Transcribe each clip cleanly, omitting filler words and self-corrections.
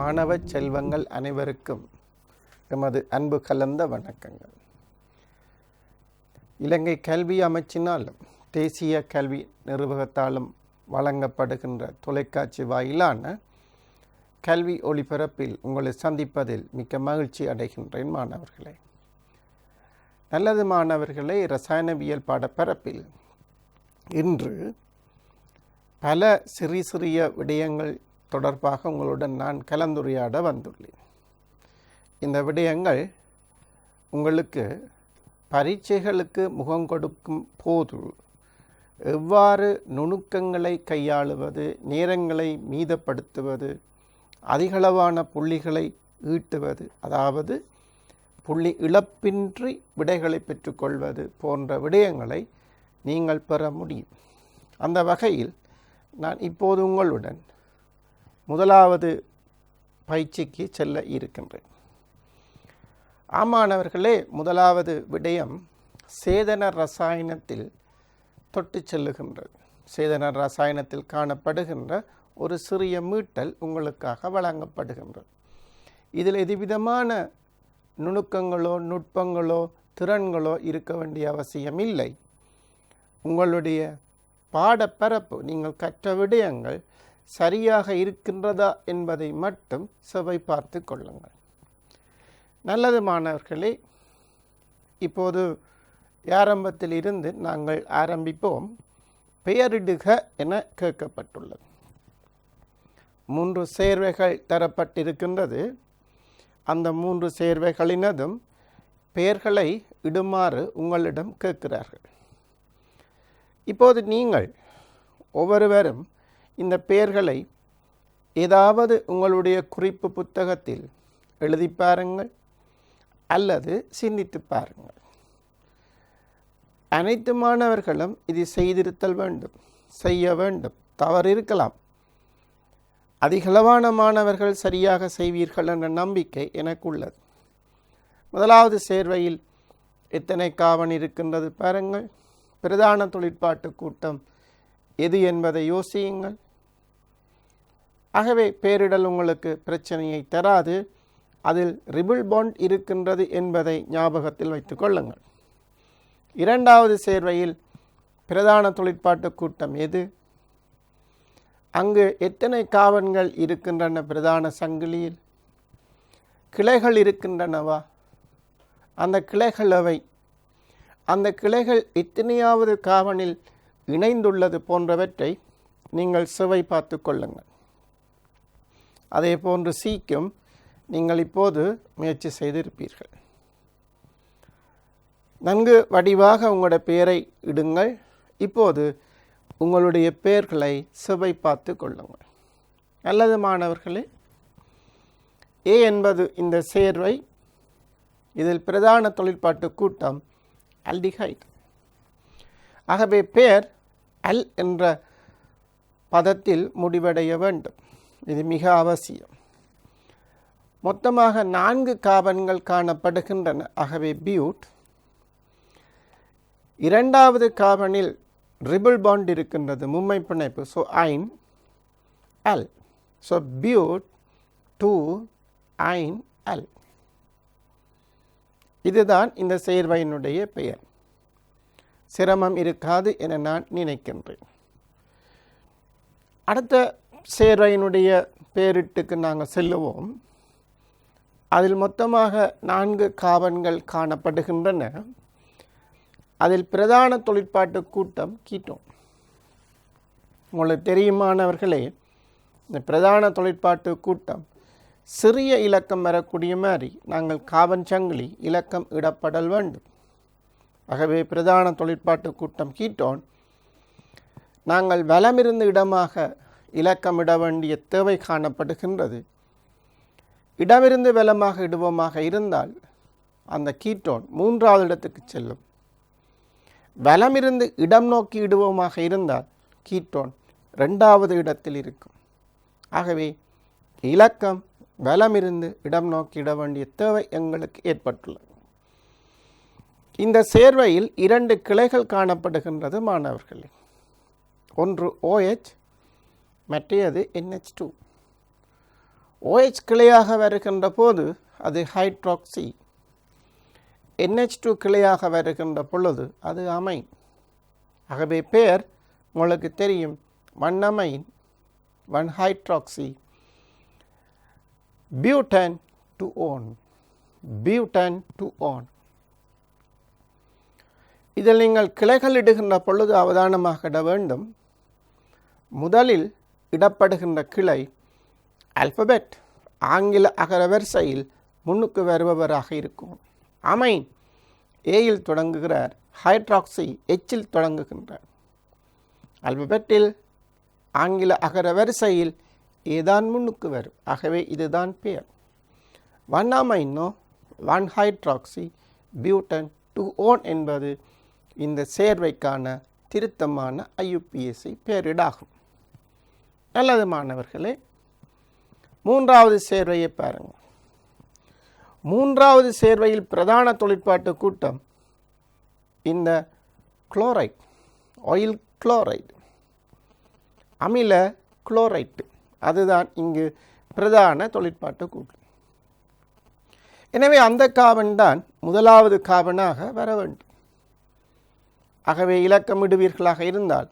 மாணவ செல்வங்கள் அனைவருக்கும் எமது அன்பு கலந்த வணக்கங்கள். இலங்கை கல்வி அமைச்சினாலும் தேசிய கல்வி நிர்வாகத்தாலும் வழங்கப்படுகின்ற தொலைக்காட்சி வாயிலான கல்வி ஒளிபரப்பில் உங்களை சந்திப்பதில் மிக்க மகிழ்ச்சி அடைகின்றேன் மாணவர்களே. நல்லது மாணவர்களே, இரசாயனவியல் பாடப்பரப்பில் இன்று பல சிறிய விடயங்கள் தொடர்பாக உங்களுடன் நான் கலந்துரையாட வந்துள்ளேன். இந்த விடயங்கள் உங்களுக்கு பரீட்சைகளுக்கு முகம் கொடுக்கும் போது எவ்வாறு நுணுக்கங்களை கையாளுவது, நேரங்களை மீதப்படுத்துவது, அதிகளவான புள்ளிகளை ஈட்டுவது, அதாவது புள்ளி இழப்பின்றி விடைகளை பெற்றுக்கொள்வது போன்ற விடயங்களை நீங்கள் பெற முடியும். அந்த வகையில் நான் இப்போது உங்களுடன் முதலாவது பயிற்சிக்கு செல்ல இருக்கின்றேன். ஆமாணவர்களே, முதலாவது விடயம் சேதன ரசாயனத்தில் தொட்டு செல்லுகின்றது. சேதன ரசாயனத்தில் காணப்படுகின்ற ஒரு சிறிய மீட்டல் உங்களுக்காக வழங்கப்படுகின்றது. இதில் எதுவிதமான நுணுக்கங்களோ நுட்பங்களோ திறன்களோ இருக்க வேண்டிய அவசியம் இல்லை. உங்களுடைய பாடப்பரப்பு, நீங்கள் கற்ற விடயங்கள் சரியாக இருக்கின்றதா என்பதை மட்டும் செவை பார்த்து கொள்ளுங்கள். நல்லது மாணவர்களே, இப்போது ஆரம்பத்தில் இருந்து நாங்கள் ஆரம்பிப்போம். பெயரிடுக என கேட்கப்பட்டுள்ளது. 3 சேர்வைகள் தரப்பட்டிருக்கின்றது. அந்த 3 சேர்வைகளினதும் பெயர்களை இடுமாறு உங்களிடம் கேட்கிறார்கள். இப்போது நீங்கள் ஒவ்வொருவரும் இந்த பெயர்களை ஏதாவது உங்களுடைய குறிப்பு புத்தகத்தில் எழுதி பாருங்கள் அல்லது சிந்தித்து பாருங்கள். அனைத்து மாணவர்களும் இது செய்திருத்தல் வேண்டும், செய்ய வேண்டும். தவறு இருக்கலாம். அதிகளவான மாணவர்கள் சரியாக செய்வீர்கள் என்ற நம்பிக்கை எனக்கு உள்ளது. முதலாவது சேர்வையில் எத்தனை காவன் இருக்கின்றது பாருங்கள். பிரதான தொழிற்பாட்டு கூட்டம் எது என்பதை யோசியுங்கள். ஆகவே பெயரிடல் உங்களுக்கு பிரச்சனையை தராது. அதில் ரிபிள் பாண்ட் இருக்கின்றது என்பதை ஞாபகத்தில் வைத்துக் கொள்ளுங்கள். இரண்டாவது சேர்வையில் பிரதான தொழிற்பாட்டு கூட்டம் எது, அங்கு எத்தனை காவன்கள் இருக்கின்றன, பிரதான சங்கிலியில் கிளைகள் இருக்கின்றனவா, அந்த கிளைகள் அவை, அந்த கிளைகள் எத்தனையாவது காவனில் இணைந்துள்ளது போன்றவற்றை நீங்கள் செவை பார்த்து கொள்ளுங்கள். அதே போன்று சீக்கும் நீங்கள் இப்போது முயற்சி செய்திருப்பீர்கள். நன்கு வடிவாக உங்களுடைய பெயரை இடுங்கள். இப்போது உங்களுடைய பெயர்களை செவை பார்த்து கொள்ளுங்கள். நல்லது மாணவர்களே, ஏ என்பது இந்த சேர்வை. இதில் பிரதான தொழிற்பாட்டு கூட்டம் அல்டிஹைட். ஆகவே பெயர் அல் என்ற பதத்தில் முடிவடைய வேண்டும். இது மிக அவசியம். மொத்தமாக 4 கார்பன்கள் காணப்படுகின்றன. ஆகவே பியூட். இரண்டாவது கார்பனில் ரிபிள் பாண்ட் இருக்கின்றது, மும்மை பிணைப்பு. ஸோ ஐன் அல். ஸோ பியூட் 2 ஐன் அல். இதுதான் இந்த சேர்வையினுடைய பெயர். சிரமம் இருக்காது என நான் நினைக்கின்றேன். அடுத்த சேர்வையினுடைய பெயரிட்டுக்கு நாங்கள் செல்லுவோம். அதில் மொத்தமாக 4 கார்பன்கள் காணப்படுகின்றன. அதில் பிரதான தொழிற்பாட்டு கூட்டம் கீட்டோன். உங்களுக்கு தெரியுமானவர்களே, இந்த பிரதான தொழிற்பாட்டு கூட்டம் சிறிய இலக்கம் வரக்கூடிய மாதிரி நாங்கள் கார்பன் சங்கிலி இலக்கம் இடப்படல் வேண்டும். ஆகவே பிரதான தொழிற்பாட்டு கூட்டம் கீட்டோன். நாங்கள் வலமிருந்து இடமாக இலக்கமிட வேண்டிய தேவை காணப்படுகின்றது. இடமிருந்து வலமாக இடுவோமாக இருந்தால் அந்த கீட்டோன் 3வது இடத்துக்கு செல்லும். வலமிருந்து இடம் நோக்கி இடுவோமாக இருந்தால் கீட்டோன் 2வது இடத்தில் இருக்கும். ஆகவே இலக்கம் வலமிருந்து இடம் நோக்கி இட வேண்டிய தேவை எங்களுக்கு ஏற்பட்டுள்ளது. இந்த சேர்வையில் 2 கிளைகள் காணப்படுகின்றது மாணவர்களே. ஒன்று OH, மற்றது NH2. OH கிளையாக வருகின்ற போது அது ஹைட்ராக்சி. NH2 கிளையாக வருகின்ற பொழுது அது அமைன். ஆகவே பேர் உங்களுக்கு தெரியும், 1 amine 1 hydroxy butane 2 own. Butane 2 own. இதில் நீங்கள் கிளைகள் இடுகின்ற பொழுது அவதானமாக இட வேண்டும். முதலில் இடப்படுகின்ற கிளை ஆல்பபெட் ஆங்கில அகரவரிசையில் முன்னுக்கு வருபவராக இருக்கும். அமைன் ஏயில் தொடங்குகிறார், ஹைட்ராக்சி எச்சில் தொடங்குகின்றார். ஆல்பபெட்டில் ஆங்கில அகரவரிசையில் ஏதான் முன்னுக்கு வரும். ஆகவே இதுதான் பெயர். 1 அமைனோ 1 ஹைட்ராக்சி பியூட்டன் 2 ஓன் என்பது இந்த சேர்வைக்கான திருத்தமான IUPAC பெயரிடாகும். நல்லது மாணவர்களே, மூன்றாவது சேர்வையை பாருங்கள். மூன்றாவது சேர்வையில் பிரதான தொழிற்பாட்டு கூட்டம் இந்த குளோரைட், ஆயில் குளோரைடு, அமில குளோரைட்டு, அதுதான் இங்கு பிரதான தொழிற்பாட்டு கூட்டம். எனவே அந்த கார்பன் தான் முதலாவது கார்பனாக வர வேண்டும். ஆகவே இலக்கமிடுவீர்களாக இருந்தால்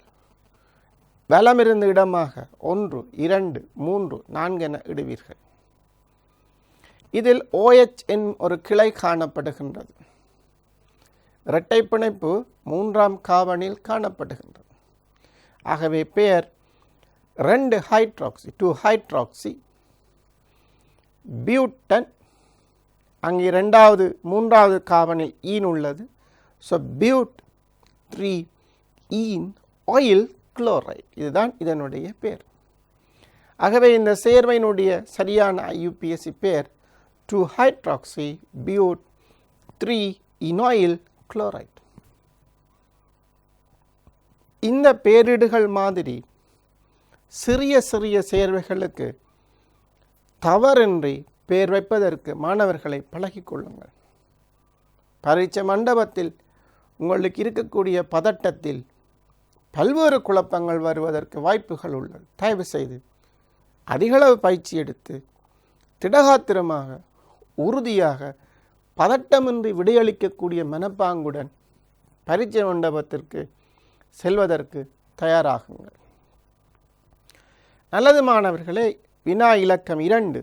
வலமிருந்து இடமாக 1, 2, 3, 4 என இடுவீர்கள். இதில் OH என்னும் ஒரு கிளை காணப்படுகின்றது. இரட்டை பிணைப்பு 3ஆம் கார்பனில் காணப்படுகின்றது. ஆகவே பெயர் 2 ஹைட்ராக்சி 2 ஹைட்ராக்சி பியூட்டன். அங்கே 3வது கார்பனில் ஈன் உள்ளது. So but 3 ene oyl chloride. இதுதான் இதனுடைய பேர். ஆகவே இந்த சேர்வையினுடைய சரியான IUPAC பேர் 2 ஹைட்ராக்சி பியூட் 3 இனாயில் குளோரைட். இந்த பேரிடுகள் மாதிரி சிறிய சிறிய சேர்வைகளுக்கு தவறின்றி பேர் வைப்பதற்கு மாணவர்களை பழகிக்கொள்ளுங்கள். பரீட்சை மண்டபத்தில் உங்களுக்கு இருக்கக்கூடிய பதட்டத்தில் பல்வேறு குழப்பங்கள் வருவதற்கு வாய்ப்புகள் உள்ளது. தயவு செய்து அதிகளவு பயிற்சி எடுத்து திடகாத்திரமாக உறுதியாக பதட்டமின்றி விடையளிக்கக்கூடிய மனப்பாங்குடன் பரீட்சை மண்டபத்திற்கு செல்வதற்கு தயாராகுங்கள். நல்லது மாணவர்களே, வினா இலக்கம் 2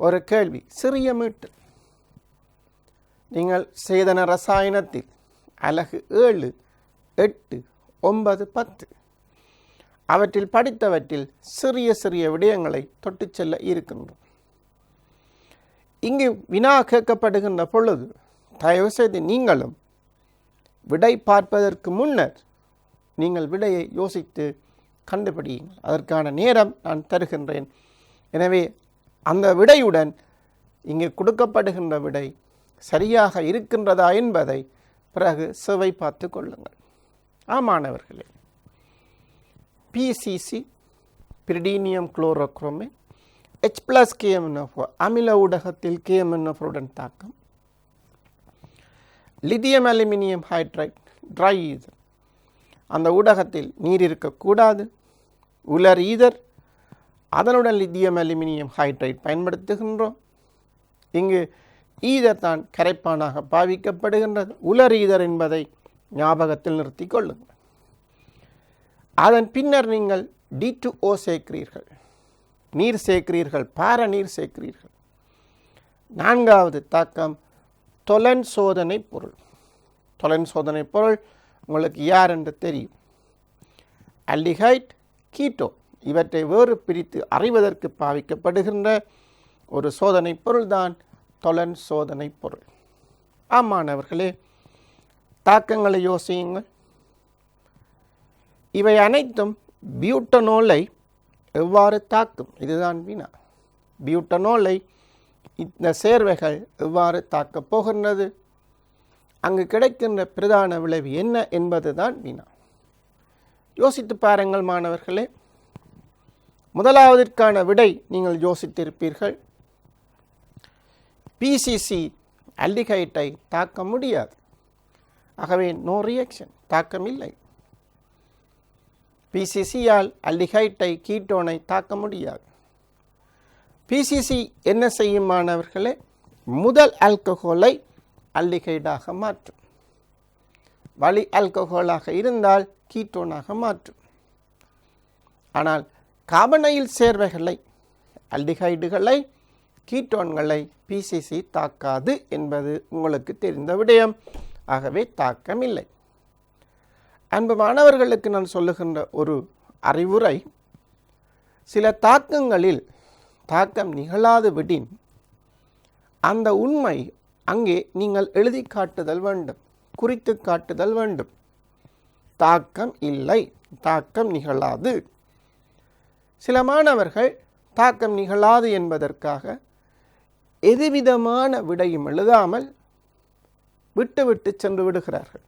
ஒரு கேள்வி, சிறிய மீட்டு. நீங்கள் சேதன ரசாயனத்தில் அலகு 7, 8, 9, 10 அவற்றில் படித்தவற்றில் சிறிய சிறிய விடயங்களை தொட்டு செல்ல இருக்கின்றோம். இங்கு வினா கேட்கப்படுகின்ற பொழுது தயவு செய்து நீங்களும் விடை பார்ப்பதற்கு முன்னர் நீங்கள் விடையை யோசித்து கண்டுபிடியுங்கள். அதற்கான நேரம் நான் தருகின்றேன். எனவே அந்த விடையுடன் இங்கு கொடுக்கப்படுகின்ற விடை சரியாக இருக்கின்றதா என்பதை பிறகு செவை பார்த்து கொள்ளுங்கள். மாணவர்களே, PCC பிரிடீனியம் குளோரோக்ரோமே H+ KMnO4 அமில ஊடகத்தில் KMnO4உடன் தாக்கம். Lithium aluminium hydride dry ether, அந்த ஊடகத்தில் நீர் இருக்கக்கூடாது. உலர் ஈதர், அதனுடன் லித்தியம் அலுமினியம் ஹைட்ரைட் பயன்படுத்துகின்றோம். இங்கு ஈதர் தான் கரைப்பானாக பாவிக்கப்படுகின்றது. உலர் ஈதர் என்பதை ஞாபகத்தில் நிறுத்தி கொள்ளுங்கள். அதன் பின்னர் நீங்கள் D2O சேர்க்கிறீர்கள், நீர் சேர்க்கிறீர்கள், பார நீர் சேர்க்கிறீர்கள். 4வது தாக்கம் தொலன் சோதனை பொருள். தொலன் சோதனை பொருள் உங்களுக்கு யார் என்று தெரியும். அல்டிஹைட், கீட்டோ இவற்றை வேறு பிரித்து அறிவதற்கு பாவிக்கப்படுகின்ற ஒரு சோதனை பொருள்தான் தொலன் சோதனை பொருள். மாணவர்களே, தாக்கங்களை யோசியுங்கள். இவை அனைத்தும் பியூட்டனோலை எவ்வாறு தாக்கும்? இதுதான் வினா. பியூட்டனோலை இந்த சேர்வைகள் எவ்வாறு தாக்கப் போகின்றது, அங்கு கிடைக்கின்ற பிரதான விளைவு என்ன என்பதுதான் வினா. யோசித்து பாருங்கள் மாணவர்களே. முதலாவதற்கான விடை நீங்கள் யோசித்திருப்பீர்கள். PCC அல்டிஹைட்டை தாக்க முடியாது. ஆகவே நோ ரியாக்ஷன், தாக்கம் இல்லை. PCCயால் அல்டிஹைட்டை கீட்டோனை தாக்க முடியாது. பிசிசி என்ன செய்யும் மாணவர்களே? முதல் ஆல்கஹாலை அல்லிகைடாக மாற்றும். வழி ஆல்கஹாலாக இருந்தால் கீட்டோனாக மாற்றும். ஆனால் கார்பனைல் சேர்வைகளை, அல்டிகைடுகளை, கீட்டோன்களை பிசிசி தாக்காது என்பது உங்களுக்கு தெரிந்த விடயம். ஆகவே தாக்கம் இல்லை. அன்பு மாணவர்களுக்கு நான் சொல்லுகின்ற ஒரு அறிவுரை, சில தாக்கங்களில் தாக்கம் நிகழாது விடின் அந்த உண்மை அங்கே நீங்கள் எழுதி காட்டுதல் வேண்டும், குறித்து காட்டுதல் வேண்டும். தாக்கம் இல்லை, தாக்கம் நிகழாது. சில மாணவர்கள் தாக்கம் நிகழாது என்பதற்காக எதுவிதமான விடையும் எழுதாமல் விட்டு சென்று விடுகிறார்கள்.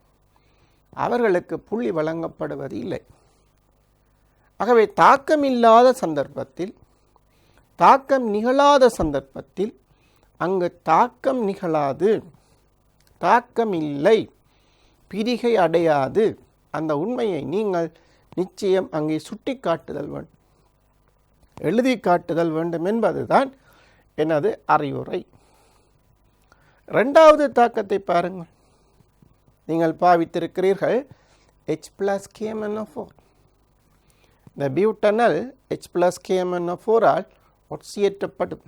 அவர்களுக்கு புள்ளி வழங்கப்படுவது இல்லை. ஆகவே தாக்கம் இல்லாத சந்தர்ப்பத்தில், தாக்கம் நிகழாத சந்தர்ப்பத்தில் அங்கு தாக்கம் நிகழாது, தாக்கம் இல்லை, பிரிகை அடையாது, அந்த உண்மையை நீங்கள் நிச்சயம் அங்கே சுட்டி காட்டுதல் வேண்டும், எழுதி காட்டுதல் வேண்டும் என்பதுதான் எனது அறிவுரை. இரண்டாவது தாக்கத்தை பாருங்கள். நீங்கள் பாவித்திருக்கிறீர்கள் H+KMnO4. இந்த பியூட்டனல் H+KMnO4 ஆல் ஒட்சியேற்றப்படும்.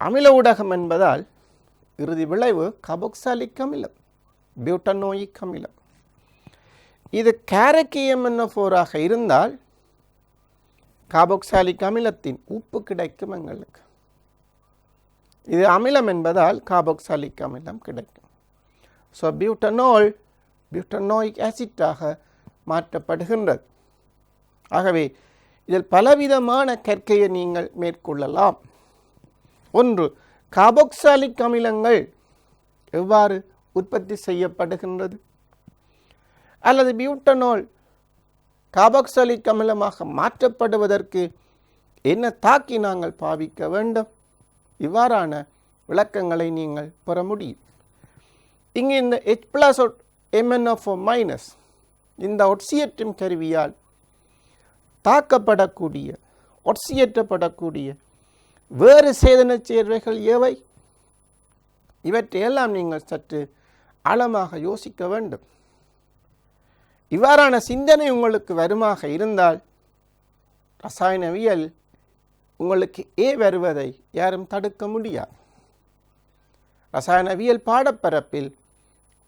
அமில ஊடகம் என்பதால் இறுதி விளைவு கார்பாக்சிலிக் அமிலம், பியூட்டனோயிக் அமிலம். இது KMnO4 ஆக இருந்தால் கார்பாக்சிலிக் அமிலத்தின் உப்பு கிடைக்கும் எங்களுக்கு. இது அமிலம் என்பதால் கார்பாக்சிலிக் அமிலம் கிடைக்கும். ஸோ பியூட்டனோல் பியூட்டனோயிக் ஆசிட்டாக மாற்றப்படுகின்றது. ஆகவே இதில் பலவிதமான கற்கையை நீங்கள் மேற்கொள்ளலாம். ஒன்று, கார்பாக்சிலிக் அமிலங்கள் எவ்வாறு உற்பத்தி செய்யப்படுகின்றது, அல்லது பியூட்டனோல் கார்பாக்சிலிக் அமிலமாக மாற்றப்படுவதற்கு என்ன தாக்கி நாங்கள் பாவிக்க வேண்டும், இவ்வாறான விளக்கங்களை நீங்கள் பெற முடியும். இங்கே இந்த H+MnO4- இந்த ஒட்சியேற்றும் கருவியால் தாக்கப்படக்கூடிய, ஒட்சியேற்றப்படக்கூடிய வேறு சேதன சேர்வைகள் எவை? இவற்றையெல்லாம் நீங்கள் சற்று ஆழமாக யோசிக்க வேண்டும். இவ்வாறான சிந்தனை உங்களுக்கு வருமாக இருந்தால் ரசாயனவியல் உங்களுக்கு வருவதை யாரும் தடுக்க முடியாது. ரசாயனவியல் பாடப்பரப்பில்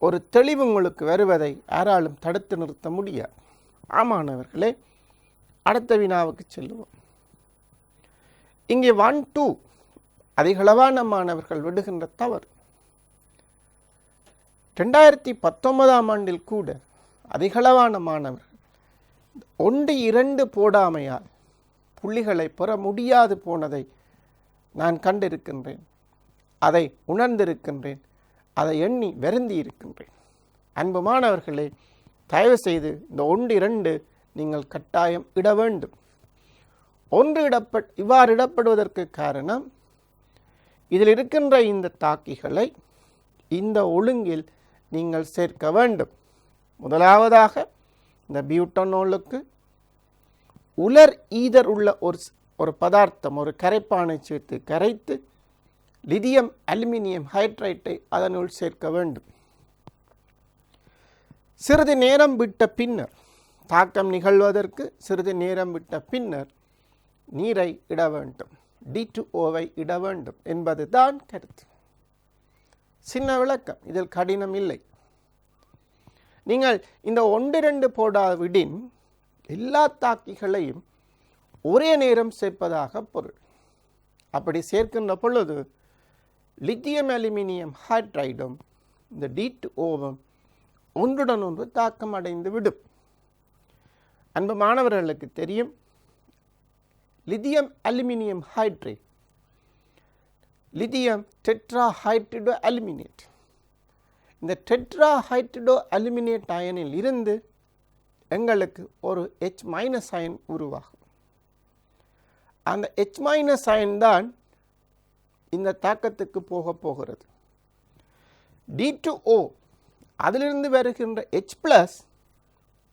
ஒரு தெளிவு உங்களுக்கு வருவதை யாராலும் தடுத்து நிறுத்த முடியாது. ஆமானவர்களே, அடுத்த வினாவுக்கு செல்லுவோம். இங்கே 1, 2 அதிகளவான மாணவர்கள் விடுகின்ற தவறு. 2019ஆம் ஆண்டில் கூட அதிகளவான மாணவர்கள் 1, 2 போடாமையால் புள்ளிகளை பெற முடியாது போனதை நான் கண்டிருக்கின்றேன், அதை உணர்ந்திருக்கின்றேன், அதை எண்ணி வருந்தி இருக்கின்றேன். அன்பு மாணவர்களே, தயவு செய்து இந்த 1, 2 நீங்கள் கட்டாயம் இட வேண்டும். இவ்வாறு இடப்படுவதற்கு காரணம், இதில் இருக்கின்ற இந்த தாக்கிகளை இந்த ஒழுங்கில் நீங்கள் சேர்க்க வேண்டும். முதலாவதாக இந்த பியூட்டனோலுக்கு உலர் ஈதர் உள்ள ஒரு பதார்த்தம், ஒரு கரைப்பானை சேர்த்து கரைத்து லிதியம் அலுமினியம் ஹைட்ரைட்டை அதனுள் சேர்க்க வேண்டும். சிறிது நேரம் விட்ட பின்னர், தாக்கம் நிகழ்வதற்கு சிறிது நேரம் விட்ட பின்னர் நீரை இட வேண்டும், D2O-வை இட வேண்டும் என்பதுதான் கருத்து. சின்ன விளக்கம், இதில் கடினம் இல்லை. நீங்கள் இந்த 1, 2 போடாவிடின் எல்லா தாக்கிகளையும் ஒரே நேரம் சேர்ப்பதாக பொருள். அப்படி சேர்க்கின்ற பொழுது லித்தியம் அலுமினியம் ஹைட்ரைடும் இந்த D2O-வும் ஒன்றுடன் ஒன்று தாக்கம் அடைந்து விடும். அன்பு மாணவர்களுக்கு தெரியும், lithium aluminium hydride, lithium tetrahydrido aluminate. இந்த டெட்ராஹைட்ரிடோ அலுமினேட் அயனில் இருந்து எங்களுக்கு ஒரு H- அயன் உருவாகும். அந்த H- அயன் தான் இந்த தாக்கத்துக்கு போகிறது. D2O அதிலிருந்து வருகின்ற H+,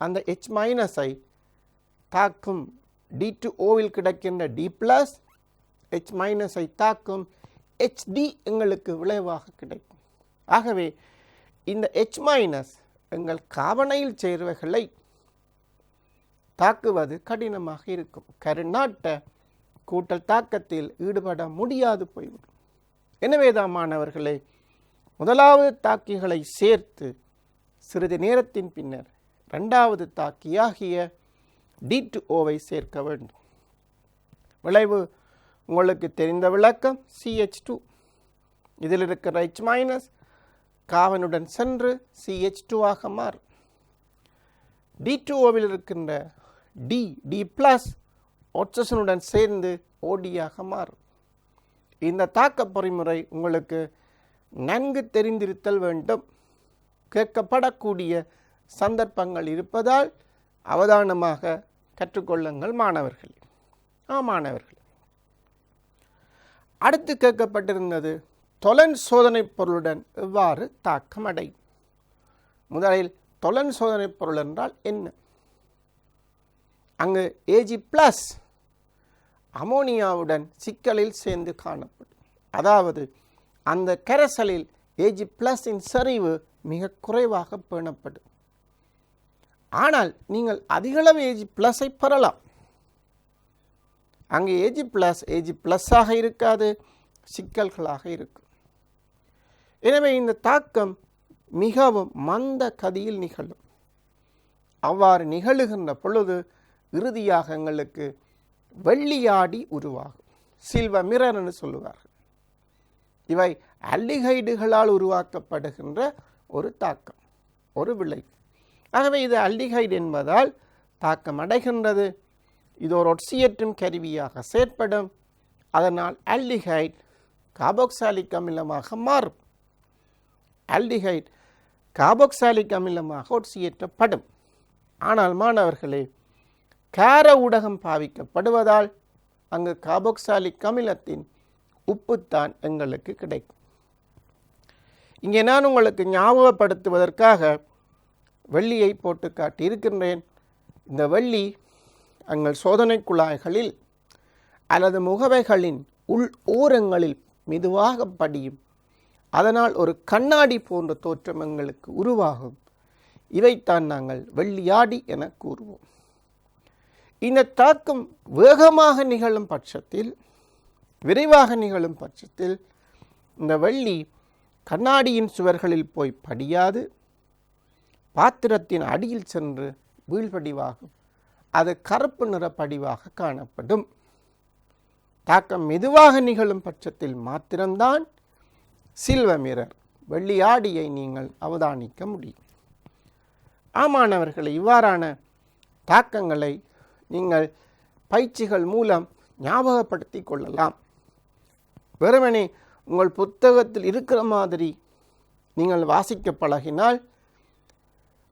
அந்த H- தாக்கும். D2Oவில் கிடைக்கின்ற D+, H- தாக்கும், HD எங்களுக்கு விளைவாக கிடைக்கும். ஆகவே இந்த H- எங்கள் காபனையில் சேர்வைகளை தாக்குவது கடினமாக இருக்கும். கருநாட்ட கூட்டல் தாக்கத்தில் ஈடுபட முடியாது போய்விடும். எனவேதான் மாணவர்களே, முதலாவது தாக்கிகளை சேர்த்து சிறிது நேரத்தின் பின்னர் இரண்டாவது தாக்கியாகிய D2O சேர்க்க வேண்டும். விளைவு உங்களுக்கு தெரிந்த விளக்கம் CH2. இதில் இருக்கிற H- காவனுடன் சென்று CH2 ஆக மாறும். D2Oவில் இருக்கின்ற D+ ஆக்சிஜனுடன் சேர்ந்து OD ஆக மாறும். இந்த தாக்க பொறிமுறை உங்களுக்கு நன்கு தெரிந்திருத்தல் வேண்டும். கேட்கப்படக்கூடிய சந்தர்ப்பங்கள் இருப்பதால் அவதானமாக கற்றுக்கொள்ளுங்கள் மாணவர்களே. மாணவர்களே, அடுத்து கேட்கப்பட்டிருந்தது தொலன் சோதனை பொருளுடன் எவ்வாறு தாக்கம் அடையும். முதலில் தொலன் சோதனை பொருள் என்றால் என்ன? அங்கு Ag+ அமோனியாவுடன் சிக்கலில் சேர்ந்து காணப்படும். அதாவது அந்த கரைசலில் Ag+ செறிவு மிக குறைவாக பேணப்படும். ஆனால் நீங்கள் அதிகளவு Ag+ பெறலாம். அங்கே Ag+ ஆக இருக்காது, சிக்கல்களாக இருக்கும். எனவே இந்த தாக்கம் மிகவும் மந்த கதியில் நிகழும். அவ்வாறு நிகழுகின்ற பொழுது இறுதியாக எங்களுக்கு வெள்ளியாடி உருவாகும். சில்வர் மிரர் என்று சொல்லுவார்கள். இவை அல்லிகைடுகளால் உருவாக்கப்படுகின்ற ஒரு தாக்கம், ஒரு விளைவு. ஆகவே இது அல்லிகைடு என்பதால் தாக்கம் அடைகின்றது. இது ஒரு ஒட்சியேற்றும் கருவியாக செயற்படும். அதனால் அல்லிகைடு கார்பாக்சிலிக் அமிலமாக மாறும். ஆல்டிஹைட் கார்பாக்சிலிக் அமிலமாக ஒட்சியேற்றப்படும். ஆனால் மாணவர்களே, கார ஊடகம் பாவிக்கப்படுவதால் அங்கு கார்பாக்சிலிக் அமிலத்தின் உப்புத்தான் எங்களுக்கு கிடைக்கும். இங்கே நான் உங்களுக்கு ஞாபகப்படுத்துவதற்காக வெள்ளியை போட்டு காட்டியிருக்கின்றேன். இந்த வெள்ளி எங்கள் சோதனை குழாய்களில் அல்லது முகவைகளின் உள் ஓரங்களில் மெதுவாக படியும். அதனால் ஒரு கண்ணாடி போன்ற தோற்றம் எங்களுக்கு உருவாகும். இவைத்தான் நாங்கள் வெள்ளியாடி என கூறுவோம். இந்த தாக்கம் வேகமாக நிகழும் பட்சத்தில், விரைவாக நிகழும் பட்சத்தில் இந்த வெள்ளி கண்ணாடியின் சுவர்களில் போய் படியாது, பாத்திரத்தின் அடியில் சென்று வீழ்படிவாகும். அது கருப்பு நிற படிவாக காணப்படும். தாக்கம் மெதுவாக நிகழும் பட்சத்தில் மாத்திரம்தான் சில்வர் மிரர், வெள்ளியாடியை நீங்கள் அவதானிக்க முடியும். மாணவர்களை, இவ்வாறான தாக்கங்களை நீங்கள் பயிற்சிகள் மூலம் ஞாபகப்படுத்தி கொள்ளலாம். வெறுமனே உங்கள் புத்தகத்தில் இருக்கிற மாதிரி நீங்கள் வாசிக்க பழகினால்,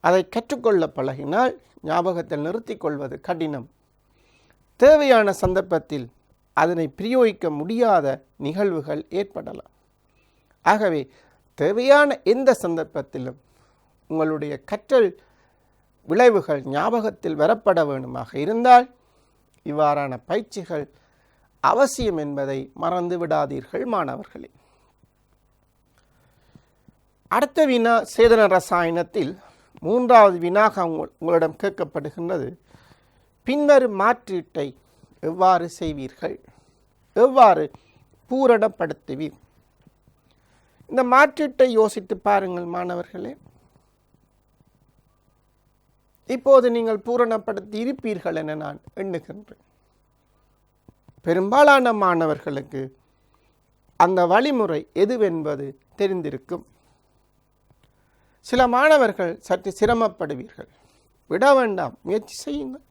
அதை கற்றுக்கொள்ள பழகினால் ஞாபகத்தில் நிறுத்தி கொள்வது கடினம். தேவையான சந்தர்ப்பத்தில் அதனை பிரயோகிக்க முடியாத நிகழ்வுகள் ஏற்படலாம். ஆகவே தேவையான எந்த சந்தர்ப்பத்திலும் உங்களுடைய கற்றல் விளைவுகள் ஞாபகத்தில் வரப்பட வேண்டுமாக இருந்தால் இவ்வாறான பயிற்சிகள் அவசியம் என்பதை மறந்து விடாதீர்கள் மாணவர்களே. அடுத்த வினா சேதன ரசாயனத்தில் மூன்றாவது வினாக உங்களிடம் கேட்கப்படுகின்றது, பின்வரும் மாற்றீட்டை எவ்வாறு செய்வீர்கள், எவ்வாறு பூரணப்படுத்துவீர்? இந்த மாற்றீட்டை யோசித்து பாருங்கள் மாணவர்களே. இப்போது நீங்கள் பூரணப்படுத்தி இருப்பீர்கள் என நான் எண்ணுகின்றேன். பெரும்பாலான மாணவர்களுக்கு அந்த வழிமுறை எதுவென்பது தெரிந்திருக்கும். சில மாணவர்கள் சற்று சிரமப்படுவீர்கள். விட வேண்டாம், முயற்சி செய்யுங்கள்.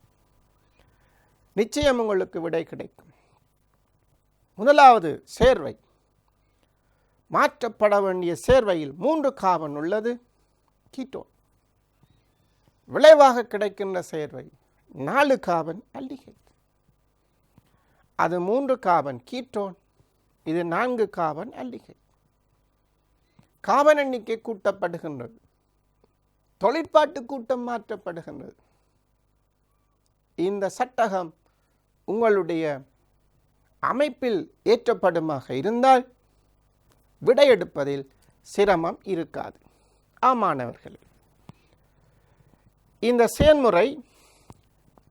நிச்சயம் உங்களுக்கு விடை கிடைக்கும். முதலாவது சேர்வை. மாற்றப்பட வேண்டிய சேர்வையில் 3 கார்பன் உள்ளது, கீட்டோன். விளைவாக கிடைக்கின்ற சேர்வை 4 கார்பன் ஆல்டிஹைட். அது 3 கார்பன் கீட்டோன், இது 4 கார்பன் ஆல்டிஹைட். கார்பன் எண்ணிக்கை கூட்டப்படுகின்றது, தொழிற்பாட்டு கூட்டம் மாற்றப்படுகின்றது. இந்த சட்டகம் உங்களுடைய அமைப்பில் ஏற்றப்படுமாக இருந்தால் விடையெடுப்பதில் சிரமம் இருக்காது. ஆமானவர்களே, இந்த செயல்முறை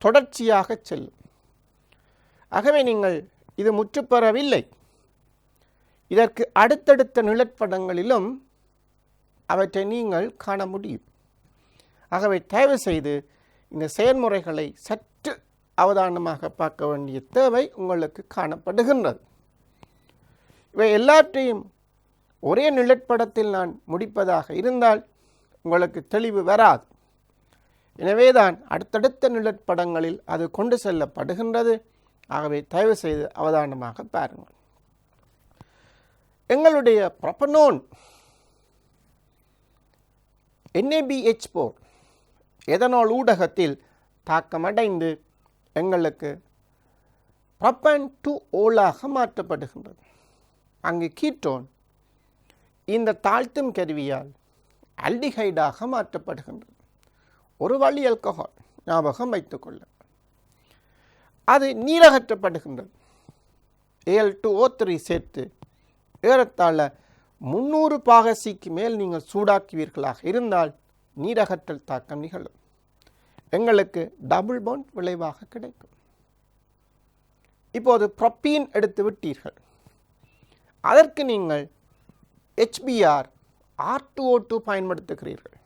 தொடர்ச்சியாக செல்லும். ஆகவே நீங்கள் இது முற்றுப்பெறவில்லை. இதற்கு அடுத்தடுத்த நிழற்படங்களிலும் அவற்றை நீங்கள் காண முடியும். ஆகவே தயவு செய்து இந்த செயல்முறைகளை சற்று அவதானமாக பார்க்க வேண்டிய தேவை உங்களுக்கு காணப்படுகின்றது. இவை எல்லாற்றையும் ஒரே நிழற்படத்தில் நான் முடிப்பதாக இருந்தால் உங்களுக்கு தெளிவு வராது. எனவேதான் அடுத்தடுத்த நிழற்படங்களில் அது கொண்டு செல்லப்படுகின்றது. ஆகவே தயவு செய்து அவதானமாக பாருங்கள். எங்களுடைய ப்ரொபனோன் NABH4 எதனால் ஊடகத்தில் தாக்கமடைந்து எங்களுக்கு ப்ரொபன் டு ஓலாக மாற்றப்படுகின்றது. அங்கு கீட்டோன் இந்த தாழ்த்தும் கருவியால் ஆல்டிஹைடாக மாற்றப்படுகின்றது. ஒரு வழி ஆல்கஹால், ஞாபகம் வைத்துக்கொள்ள. அது நீரகற்றப்படுகின்றது. Al2O3 சேர்த்து ஏறத்தாழ 300 பாகசிக்கு மேல் நீங்கள் சூடாக்குவீர்களாக இருந்தால் நீரகற்றல் தாக்கம் நிகழும். எங்களுக்கு டபுள் பாண்ட் விளைவாக கிடைக்கும். இப்போது ப்ரோப்பீன் எடுத்து விட்டீர்கள். அதற்கு நீங்கள் HBr R2O2 பயன்படுத்துகிறீர்கள்.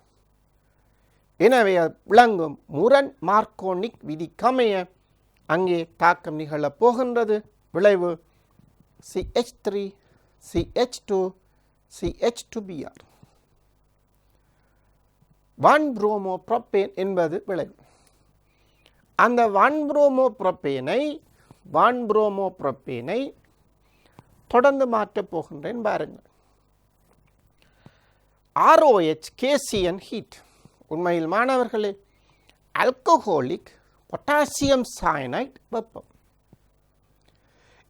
எனவே விளங்கும் முரண் மார்க்கோனிக் விதிக்கமைய அங்கே தாக்கம் நிகழப் போகின்றது. விளைவு CH3 CH2 CH2Br 1-bromopropane என்பது விளைவு. அந்த 1-bromopropane தொடர்ந்து மாற்றப் போகின்றேன் பாருங்கள். ROH KCN heat. உண்மையில் மாணவர்களே, ஆல்கஹாலிக் பொட்டாசியம் சயனைட் வெப்பம்.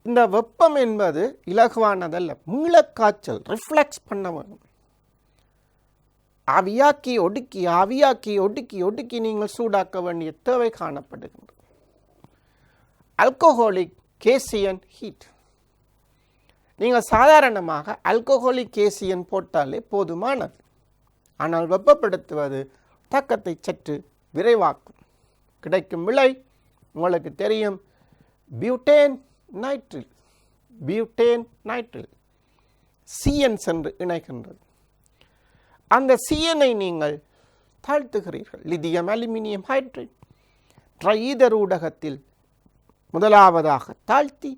இந்த வெப்பம் என்பது இலகுவானதல்ல. மீளக்காய்ச்சல் ரிஃப்ளெக்ஸ் பண்ண வேணும். ஆவியாக்கி ஒடுக்கி நீங்கள் சூடாக்க வேண்டிய தேவை காணப்படுகின்றது. Alcoholic KCN heat. நீங்கள் சாதாரணமாக ஆல்கஹாலிக் கேசியன் போட்டாலே போதுமானது. ஆனால் வெப்பப்படுத்துவது தாக்கத்தை சற்று விரைவாக்கும். கிடைக்கும் விலை உங்களுக்கு தெரியும். பியூட்டேன் நைட்ரில் CN சென்று இணைகின்றது. அந்த CNஐ நீங்கள் தாழ்த்துகிறீர்கள். லித்தியம் அலுமினியம் ஹைட்ரைட் ட்ரைஈதர் ஊடகத்தில் முதலாவதாக தாழ்த்தி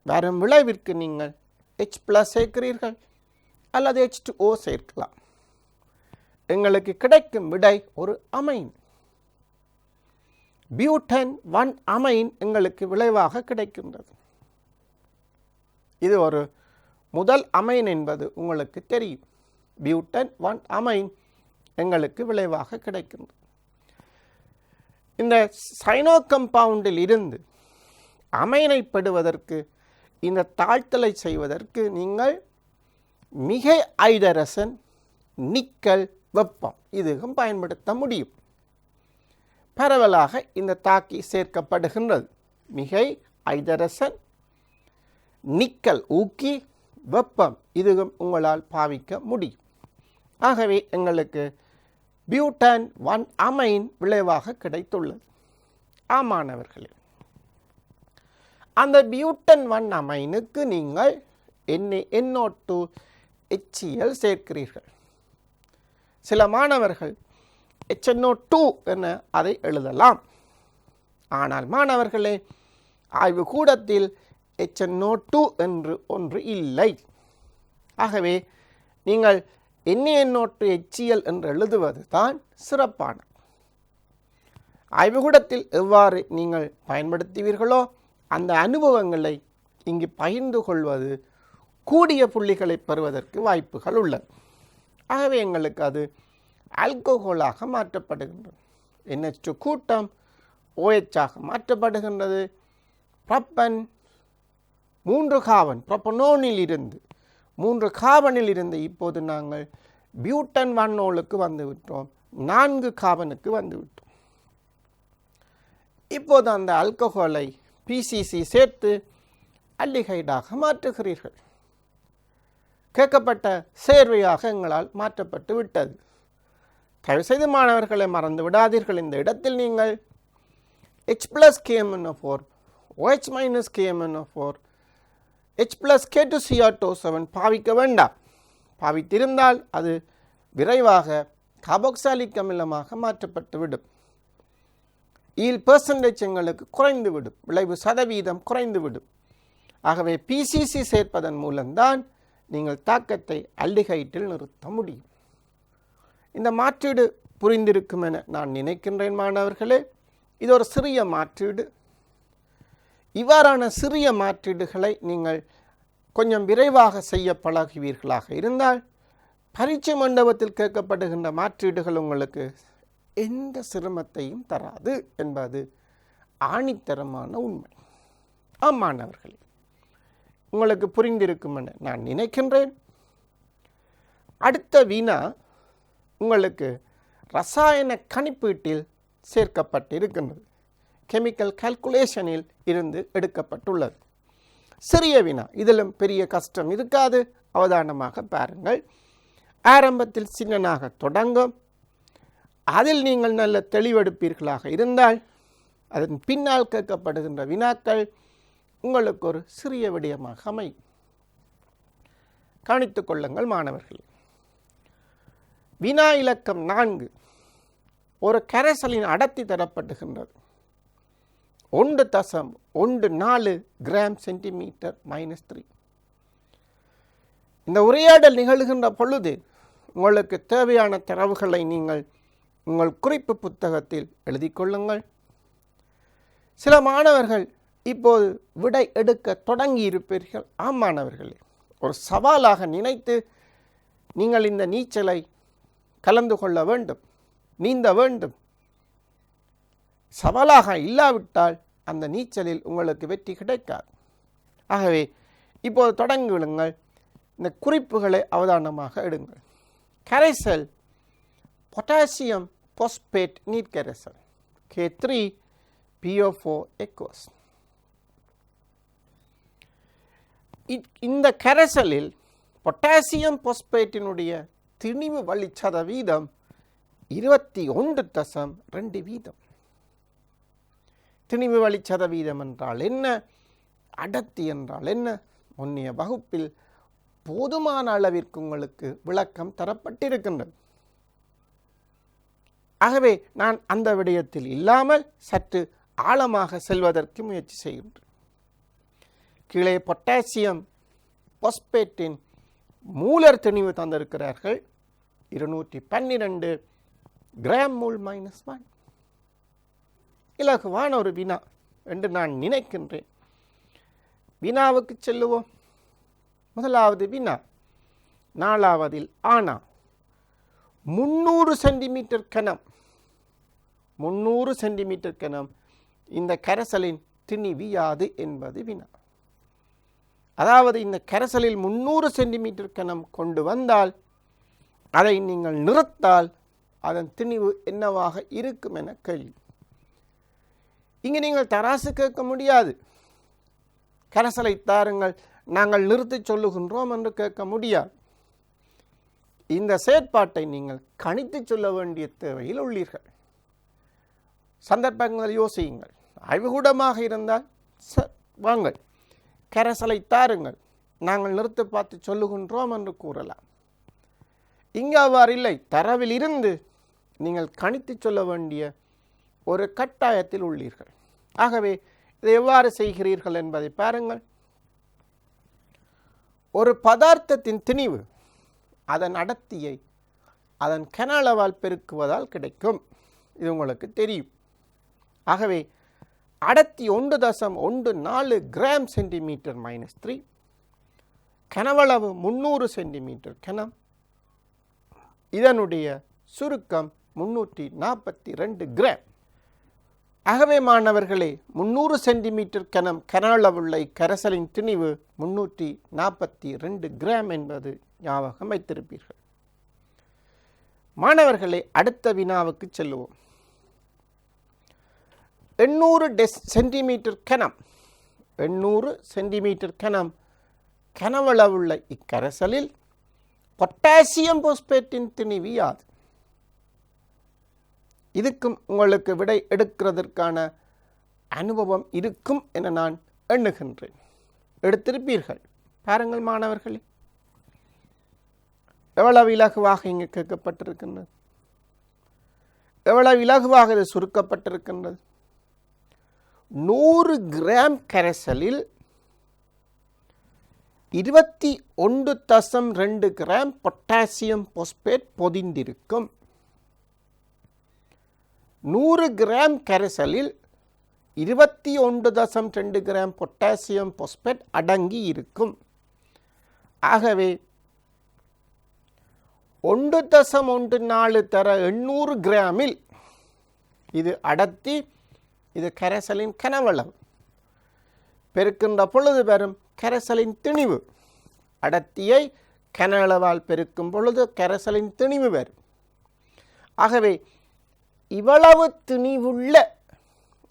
வரும் விளைவிற்கு நீங்கள் H+ சேர்க்கிறீர்கள் அல்லது H2O சேர்க்கலாம். எங்களுக்கு கிடைக்கும் விடை ஒரு அமைன். பியூட்டன் 1 அமைன் எங்களுக்கு விளைவாக கிடைக்கின்றது. இது ஒரு முதல் அமைன் என்பது உங்களுக்கு தெரியும். பியூட்டன் 1 அமைன் எங்களுக்கு விளைவாக கிடைக்கின்றது. இந்த சைனோ கம்பவுண்டில் இருந்து அமைனை பெறுவதற்கு, இந்த தாழ்த்தலை செய்வதற்கு நீங்கள் மிக ஐதரசன் நிக்கல் வெப்பம் இதுவும் பயன்படுத்த முடியும். பரவலாக இந்த தாக்கி சேர்க்கப்படுகின்றது. மிகை ஐதரசன் நிக்கல் ஊக்கி வெப்பம் இதுவும் உங்களால் பாவிக்க முடியும். ஆகவே எங்களுக்கு பியூட்டன் 1 அமைன் விளைவாக கிடைத்துள்ளது. ஆமானவர்களே, அந்த பியூட்டன் 1 அமைனுக்கு நீங்கள் NO2 HCl சேர்க்கிறீர்கள். சில மாணவர்கள் HNO2 என அதை எழுதலாம். ஆனால் மாணவர்களே, ஆய்வு கூடத்தில் HNO2 என்று ஒன்று இல்லை. ஆகவே நீங்கள் NaNO2 HCl என்று எழுதுவது தான் சிறப்பானது. ஆய்வுகூடத்தில் எவ்வாறு நீங்கள் பயன்படுத்துவீர்களோ அந்த அனுபவங்களை இங்கு பகிர்ந்து கொள்வது கூடிய புள்ளிகளை பெறுவதற்கு வாய்ப்புகள் உள்ளன. ஆகவே எங்களுக்கு அது ஆல்கஹாலாக மாற்றப்படுகின்றது. NH2 கூட்டம் OH ஆக மாற்றப்படுகின்றது. ப்ரொப்பன் 3 கார்பன் ப்ரொப்பனோனில் இருந்து 3 கார்பனில் இருந்து இப்போது நாங்கள் பியூட்டன் 1 வந்துவிட்டோம். 4 கார்பனுக்கு வந்துவிட்டோம். இப்போது அந்த ஆல்கஹாலை PCC சேர்த்து அல்லிகைடாக மாற்றுகிறீர்கள். கேட்கப்பட்ட சேர்வையாக எங்களால் மாற்றப்பட்டு விட்டது. தயவுசெய்து மாணவர்களை மறந்து விடாதீர்கள். இந்த இடத்தில் நீங்கள் H plus KMnO4, OH minus KMnO4, H plus K2Cr7 பாவிக்க வேண்டாம். பாவித்திருந்தால் அது விரைவாக கார்பாக்சாலிக் அமிலமாக மாற்றப்பட்டுவிடும். ஈல் பெர்சன்டேஜ் எங்களுக்கு குறைந்துவிடும், விளைவு சதவீதம் குறைந்துவிடும். ஆகவே பிசிசி சேர்ப்பதன் மூலம்தான் நீங்கள் தாக்கத்தை அல்டிஹைட்டில் நிறுத்த முடியும். இந்த மாற்றீடு புரிந்திருக்கும் என நான் நினைக்கின்றேன் மாணவர்களே. இது ஒரு சிறிய மாற்றீடு. இவ்வாறான சிறிய மாற்றீடுகளை நீங்கள் கொஞ்சம் விரைவாக செய்ய பழகுவீர்களாக இருந்தால் பரீட்சை மண்டபத்தில் கேட்கப்படுகின்ற மாற்றீடுகள் உங்களுக்கு எந்த சிரமத்தையும் தராது என்பது ஆணித்தரமான உண்மை. மாணவர்களே, உங்களுக்கு புரிந்திருக்கும் என நான் நினைக்கின்றேன். அடுத்த வினா உங்களுக்கு ரசாயன கணிப்பீட்டில் சேர்க்கப்பட்டிருக்கின்றது. கெமிக்கல் கால்குலேஷனில் இருந்து எடுக்கப்பட்டுள்ளது. சிறிய வினா, இதிலும் பெரிய கஷ்டம் இருக்காது. அவதானமாக பாருங்கள். ஆரம்பத்தில் சின்னனாக தொடங்கும். அதில் நீங்கள் நல்ல தெளிவெடுப்பீர்களாக இருந்தால் அதன் பின்னால் கேட்கப்படுகின்ற வினாக்கள் உங்களுக்கு ஒரு சிறிய விடயமாக அமையும். கவனித்துக் கொள்ளுங்கள் மாணவர்கள். வினா இலக்கம் 4. ஒரு கரைசலின் அடர்த்தி தரப்படுகின்றது. 1.14 கிராம் சென்டிமீட்டர் -3. இந்த உரையாடல் நிகழ்கின்ற பொழுது உங்களுக்கு தேவையான தரவுகளை நீங்கள் உங்கள் குறிப்பு புத்தகத்தில் எழுதி கொள்ளுங்கள். சில மாணவர்கள் இப்போது விடை எடுக்க தொடங்கி இருப்பீர்கள். மாணவர்களே, ஒரு சவாலாக நினைத்து நீங்கள் இந்த நீச்சலை கலந்து கொள்ள வேண்டும், நீந்த வேண்டும். சவாலாக இல்லாவிட்டால் அந்த நீச்சலில் உங்களுக்கு வெற்றி கிடைக்காது. ஆகவே இப்போது தொடங்கிவிடுங்கள். இந்த குறிப்புகளை அவதானமாக எடுங்கள். கரைசல் பொட்டாசியம் பாஸ்பேட் நீர் கரைசல் K3PO4 aqueous. இந்த கரைசலில் பொட்டாசியம் பாஸ்பேட்டினுடைய திணிவு வழி சதவீதம் 21.2%. திணிவு வழி சதவீதம் என்றால் என்ன, அடர்த்தி என்றால் என்ன, முன்னைய வகுப்பில் போதுமான அளவிற்கு உங்களுக்கு விளக்கம் தரப்பட்டிருக்கின்றது. ஆகவே நான் அந்த விடயத்தில் இல்லாமல் சற்று ஆழமாக செல்வதற்கு முயற்சி செய்கின்றேன். கீழே பொட்டாசியம் பாஸ்பேட்டின் மூலர் திணிவு தந்திருக்கிறார்கள் 212 கிராம் மூல் -1. இலகுவான ஒரு வினா என்று நான் நினைக்கின்றேன். வினாவுக்கு செல்லுவோம். முதலாவது வினா 4வதில் ஆனா 300 சென்டிமீட்டர் கனம் 300 சென்டிமீட்டர் கனம் இந்த கரைசலின் திணிவு யாது என்பது வினா. அதாவது இந்த கரைசலில் 300 சென்டிமீட்டர் கனம் கொண்டு வந்தால் அதை நீங்கள் நிறுத்தால் அதன் திணிவு என்னவாக இருக்கும் என கேள்வி. இங்கு நீங்கள் தராசு கேட்க முடியாது. கரைசலை தாருங்கள், நாங்கள் நிறுத்தி சொல்லுகின்றோம் என்று கேட்க முடியாது. இந்த செயற்பாட்டை நீங்கள் கணித்து சொல்ல வேண்டிய தேவையில் உள்ளீர்கள். சந்தர்ப்பங்கள் யோசியுங்கள். ஆய்வுகூடமாக இருந்தால் வாங்கள், கரைசலை தாருங்கள், நாங்கள் நிறுத்தி பார்த்து சொல்லுகின்றோம் என்று கூறலாம். இங்கே அவ்வாறு இல்லை. தரவில் இருந்து நீங்கள் கணித்து சொல்ல வேண்டிய ஒரு கட்டாயத்தில் உள்ளீர்கள். ஆகவே இதை எவ்வாறு செய்கிறீர்கள் என்பதை பாருங்கள். ஒரு பதார்த்தத்தின் திணிவு அதன் அடர்த்தியை அதன் கன அளவால் பெருக்குவதால் கிடைக்கும். இது உங்களுக்கு தெரியும். ஆகவே அடர்த்தி 1.14 கிராம் சென்டிமீட்டர் -3, கனவளவு 300 சென்டிமீட்டர் கனம். இதனுடைய சுருக்கம் 342 கிராம். ஆகவே மாணவர்களே, 300 சென்டிமீட்டர் கனம் கனளவுள்ள கரைசலின் திணிவு 342 கிராம் என்பது ஞாபகம் வைத்திருப்பீர்கள். மாணவர்களே, அடுத்த வினாவுக்கு செல்லுவோம். 800 சென்டிமீட்டர் கனம் 800 சென்டிமீட்டர் கனவளவுள்ள இக்கரைசலில் பொட்டாசியம் பாஸ்பேட்டின் திணிவு யாது? இதுக்கும் உங்களுக்கு விடை எடுக்கிறதற்கான அனுபவம் இருக்கும் என நான் எண்ணுகின்றேன். எடுத்திருப்பீர்கள். பாருங்கள் மாணவர்களே, எவ்வளவு இலகுவாக இங்கு கேட்கப்பட்டிருக்கின்றது, எவ்வளவு இலகுவாக இது சுருக்கப்பட்டிருக்கின்றது. 100 கிராம் கரைசலில் 21.2 கிராம் பொட்டாசியம் பாஸ்பேட் பொதிந்திருக்கும். 100 கிராம் கரைசலில் 21.2 கிராம் பொட்டாசியம் பாஸ்பேட் அடங்கி இருக்கும். ஆகவே 1.14 தர 800 கிராமில் இது அடர்த்தி, இது கரைசலின் கனவளவு. பெருக்கின்ற பொழுது வரும் கரைசலின் திணிவு. அடர்த்தியை கனவளவால் பெருக்கும் பொழுது கரைசலின் திணிவு வரும். ஆகவே இவ்வளவு திணிவுள்ள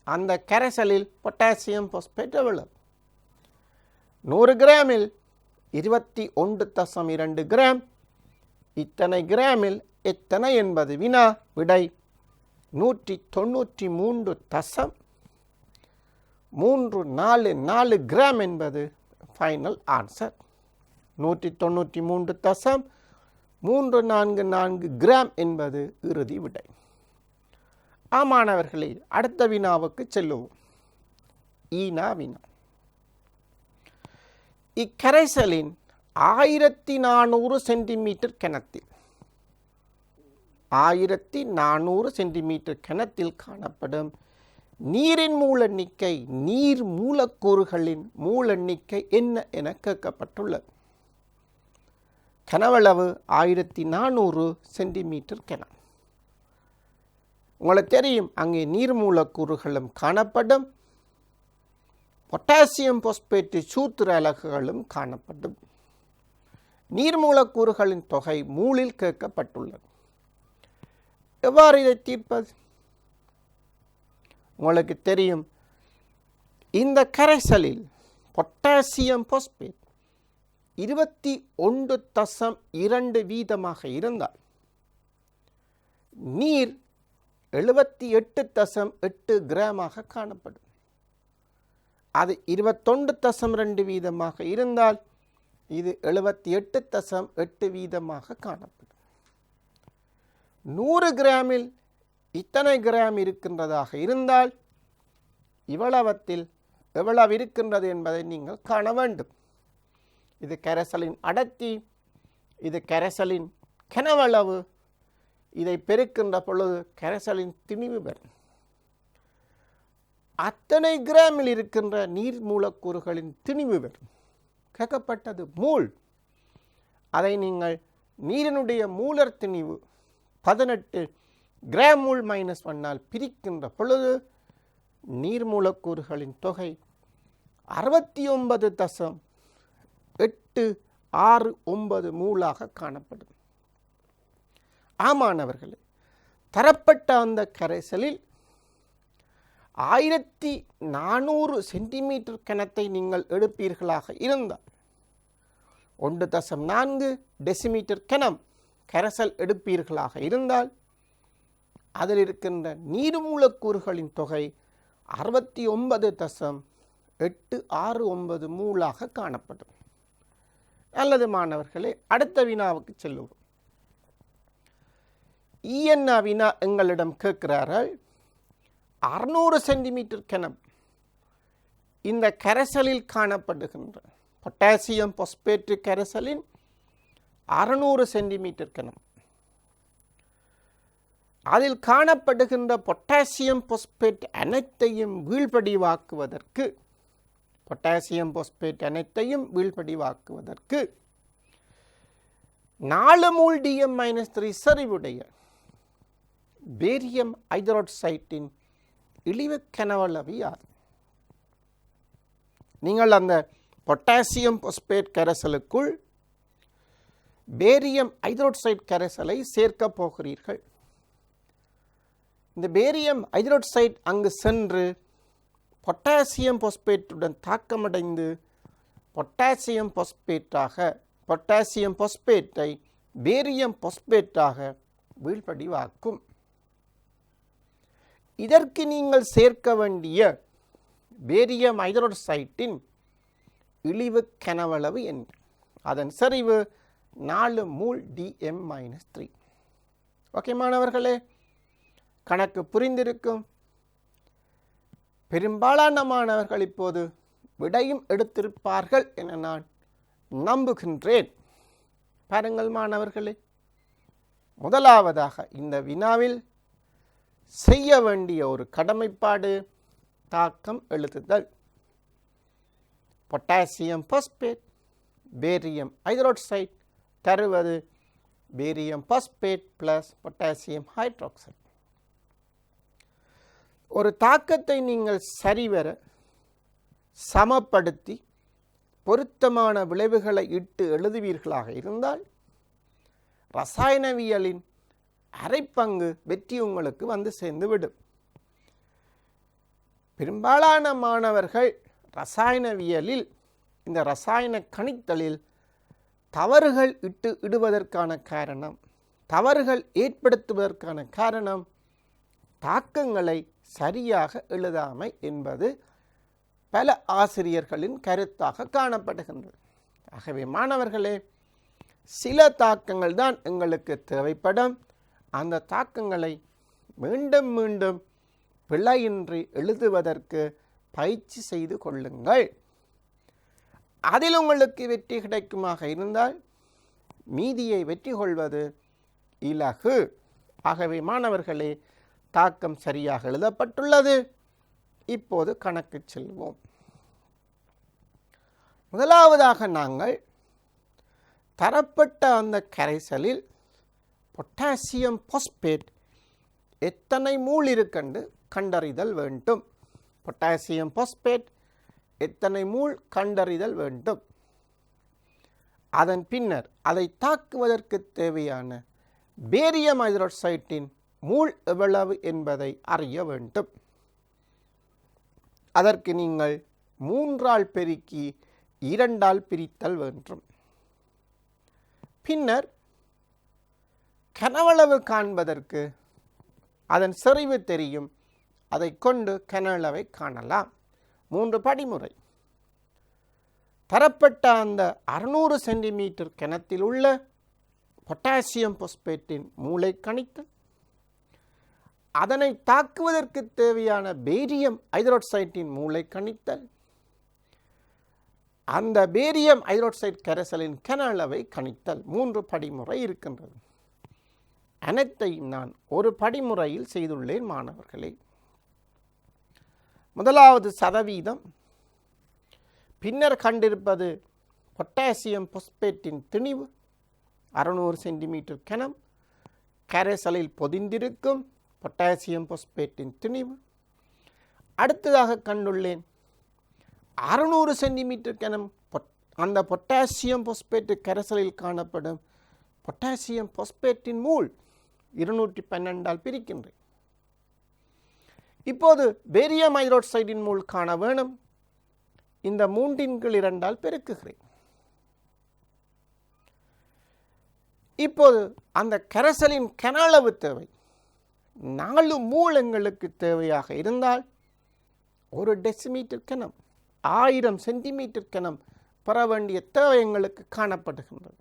அந்த கரைசலில் பொட்டாசியம் பாஸ்பேட் எவ்வளவு? 100 கிராமில் 21.2 கிராம். இத்தனை கிராமில் எத்தனை என்பது வினா. விடை 193.344 கிராம் என்பது ஃபைனல் ஆன்சர். 193.344 கிராம் என்பது இறுதி விடை. ஆமாணவர்களே, அடுத்த வினாவுக்கு செல்லுவோம். ஈனா வினா. இக்கரைசலின் 1400 சென்டிமீட்டர் கிணத்தில் 1400 சென்டிமீட்டர் கிணத்தில் காணப்படும் நீரின் மூலெண்ணிக்கை, நீர் மூலக்கூறுகளின் மூலெண்ணிக்கை என்ன என கேட்கப்பட்டுள்ளது. கனவளவு 1400 சென்டிமீட்டர் கிணம். உங்களுக்கு தெரியும், அங்கே நீர் மூலக்கூறுகளும் காணப்படும், பொட்டாசியம் பாஸ்பேட் சூத்திர அலகுகளும் காணப்படும். நீர் மூலக்கூறுகளின் தொகை மூலில் கேட்கப்பட்டுள்ளது. எவ்வாறு இதை தீர்ப்பது? உங்களுக்கு தெரியும், இந்த கரைசலில் பொட்டாசியம் பாஸ்பேட் 21.2 வீதமாக இருந்தால் நீர் 78.8 கிராமாக காணப்படும். அது 21.2 வீதமாக இருந்தால் இது 78.8 வீதமாக காணப்படும். 100 கிராமில் இத்தனை கிராம் இருக்கின்றதாக இருந்தால் இவ்வளவத்தில் எவ்வளவு இருக்கின்றது என்பதை நீங்கள் காண வேண்டும். இது கரைசலின் அடர்த்தி, இது கரைசலின் கனவளவு. இதை பெருக்கின்ற பொழுது கரைசலின் திணிவு பெறும். அத்தனை கிராமில் இருக்கின்ற நீர் மூலக்கூறுகளின் திணிவு பெறும். கேட்கப்பட்டது மூல். அதை நீங்கள் நீரினுடைய மூலர் திணிவு 18 கிராம் மூல் -1 பிரிக்கின்ற பொழுது நீர் மூலக்கூறுகளின் தொகை 69.869 மூலாக காணப்படும். ஆமாணவர்களே, தரப்பட்ட அந்த கரைசலில் 1400 சென்டிமீட்டர் கணத்தை நீங்கள் எடுப்பீர்களாக இருந்தால் 1.4 டெசிமீட்டர் கணம் கரைசல் எடுப்பீர்களாக இருந்தால் அதில் இருக்கின்ற நீர் மூலக்கூறுகளின் தொகை 69.869 மூலாக காணப்படும். நல்லது மாணவர்களே, அடுத்த வினாவுக்கு செல்லுவோம். என்ன வினா எங்களிடம் கேட்கிறார்கள், 600 சென்டிமீட்டர் கணம் இந்த கரைசலில் காணப்படுகின்ற பொட்டாசியம் பாஸ்பேட் கரைசலின் 600 சென்டிமீட்டர் கணம், அதில் காணப்படுகின்ற பொட்டாசியம் பாஸ்பேட் அனைத்தையும் வீழ்படிவாக்குவதற்கு 4 மூல் DM-3 செறிவுடைய பேரியம் ஐதரோட்சைட்டின் இழிவு கனவளவு யாது? நீங்கள் அந்த பொட்டாசியம் பாஸ்பேட் கரைசலுக்குள் பேரியம் ஐதரோட்சைட் கரைசலை சேர்க்க போகிறீர்கள். இந்த பேரியம் ஐதரோட்சைட் அங்கு சென்று பொட்டாசியம் பாஸ்பேட்டுடன் தாக்கமடைந்து பொட்டாசியம் பாஸ்பேட்டை பேரியம் பாஸ்பேட்டாக வீழ்படிவாக்கும். இதற்கு நீங்கள் சேர்க்க வேண்டிய பேரியம் ஹைட்ரோக்சைட்டின் இழிவு கனவளவு என்ன? அதன் செறிவு 4 மூல் dm-3. ஓகே மாணவர்களே, கணக்கு புரிந்திருக்கும். பெரும்பாலான மாணவர்கள் இப்போது விடையும் எடுத்திருப்பார்கள் என நான் நம்புகின்றேன். பாருங்கள் மாணவர்களே, முதலாவதாக இந்த வினாவில் செய்ய வேண்டிய ஒரு கடமைப்பாடு தாக்கம் எழுதுதல். பொட்டாசியம் பாஸ்பேட் பேரியம் ஹைட்ரோக்சைடு தருவது barium phosphate plus potassium hydroxide. ஒரு தாக்கத்தை நீங்கள் சரிவர சமப்படுத்தி பொருத்தமான விளைவுகளை இட்டு எழுதுவீர்களாக இருந்தால் ரசாயனவியலின் அரைப்பங்கு வெற்றி உங்களுக்கு வந்து சேர்ந்துவிடும். பெரும்பாலான மாணவர்கள் ரசாயனவியலில் இந்த ரசாயன கணித்தலில் தவறுகள் இடுவதற்கான காரணம், தவறுகள் ஏற்படுத்துவதற்கான காரணம் தாக்கங்களை சரியாக எழுதாமை என்பது பல ஆசிரியர்களின் கருத்தாக காணப்படுகின்றது. ஆகவே மாணவர்களே, சில தாக்கங்கள் தான் எங்களுக்கு தேவைப்படும். அந்த தாக்கங்களை மீண்டும் மீண்டும் பிழையின்றி எழுதுவதற்கு பயிற்சி செய்து கொள்ளுங்கள். அதில் உங்களுக்கு வெற்றி கிடைக்குமாக இருந்தால் மீதியை வெற்றி கொள்வது இலகு. ஆகவே மாணவர்களே, தாக்கம் சரியாக எழுதப்பட்டுள்ளது. இப்போது கணக்கு செல்வோம். முதலாவதாக நாங்கள் தரப்பட்ட அந்த கரைசலில் பொட்டாசியம் பாஸ்பேட் எத்தனை மூல் இருக்கென்று கண்டறிதல் வேண்டும். பொட்டாசியம் பாஸ்பேட் எத்தனை மூல் கண்டறிதல் வேண்டும். அதன் பின்னர் அதை தாக்குவதற்கு தேவையான பேரியம் ஹைட்ரோக்சைட்டின் மூல் எவ்வளவு என்பதை அறிய வேண்டும். அதற்கு நீங்கள் 3ஆல் பெருக்கி 2ஆல் பிரித்தல் வேண்டும். பின்னர் கனவளவு காண்பதற்கு அதன் செறிவு தெரியும். அதை கொண்டு கனவளவை காணலாம். 3 படிமுறை. தரப்பட்ட அந்த 600 சென்டிமீட்டர் கிணத்தில் உள்ள பொட்டாசியம் பாஸ்பேட்டின் மூளை கணித்தல், அதனை தாக்குவதற்கு தேவையான பேரியம் ஹைட்ரோக்சைட்டின் மூளை கணித்தல், அந்த பேரியம் ஹைட்ரோக்சைடு கரைசலின் கன அளவை கணித்தல். 3 படிமுறை இருக்கின்றது. அனைத்தையும் நான் ஒரு படிமுறையில் செய்துள்ளேன் மாணவர்களே. முதலாவது சதவீதம். பின்னர் கண்டிருப்பது பொட்டாசியம் பாஸ்பேட்டின் திணிவு 600 சென்டிமீட்டர் கனம். கரைசலில் பொதிந்திருக்கும் பொட்டாசியம் பாஸ்பேட்டின் திணிவு. அடுத்ததாக கண்டுள்ளேன் 600 சென்டிமீட்டர் கனம் அந்த பொட்டாசியம் பாஸ்பேட்டு கரைசலில் காணப்படும் பொட்டாசியம் பாஸ்பேட்டின் மூல் 212ஆல் பிரிக்கின்றேன். இப்போது பேரியம் ஹைட்ரோக்சைடின் மூல் காண வேணும். இந்த 3/2ஆல் பெருக்குகிறேன். இப்போது அந்த கரைசலின் கன அளவு தேவை 4 மூல் எங்களுக்கு தேவையாக இருந்தால் 1 டெசிமீட்டர் கனம் 1000 சென்டிமீட்டர் கனம் பெற வேண்டிய தேவை எங்களுக்கு காணப்படுகின்றது.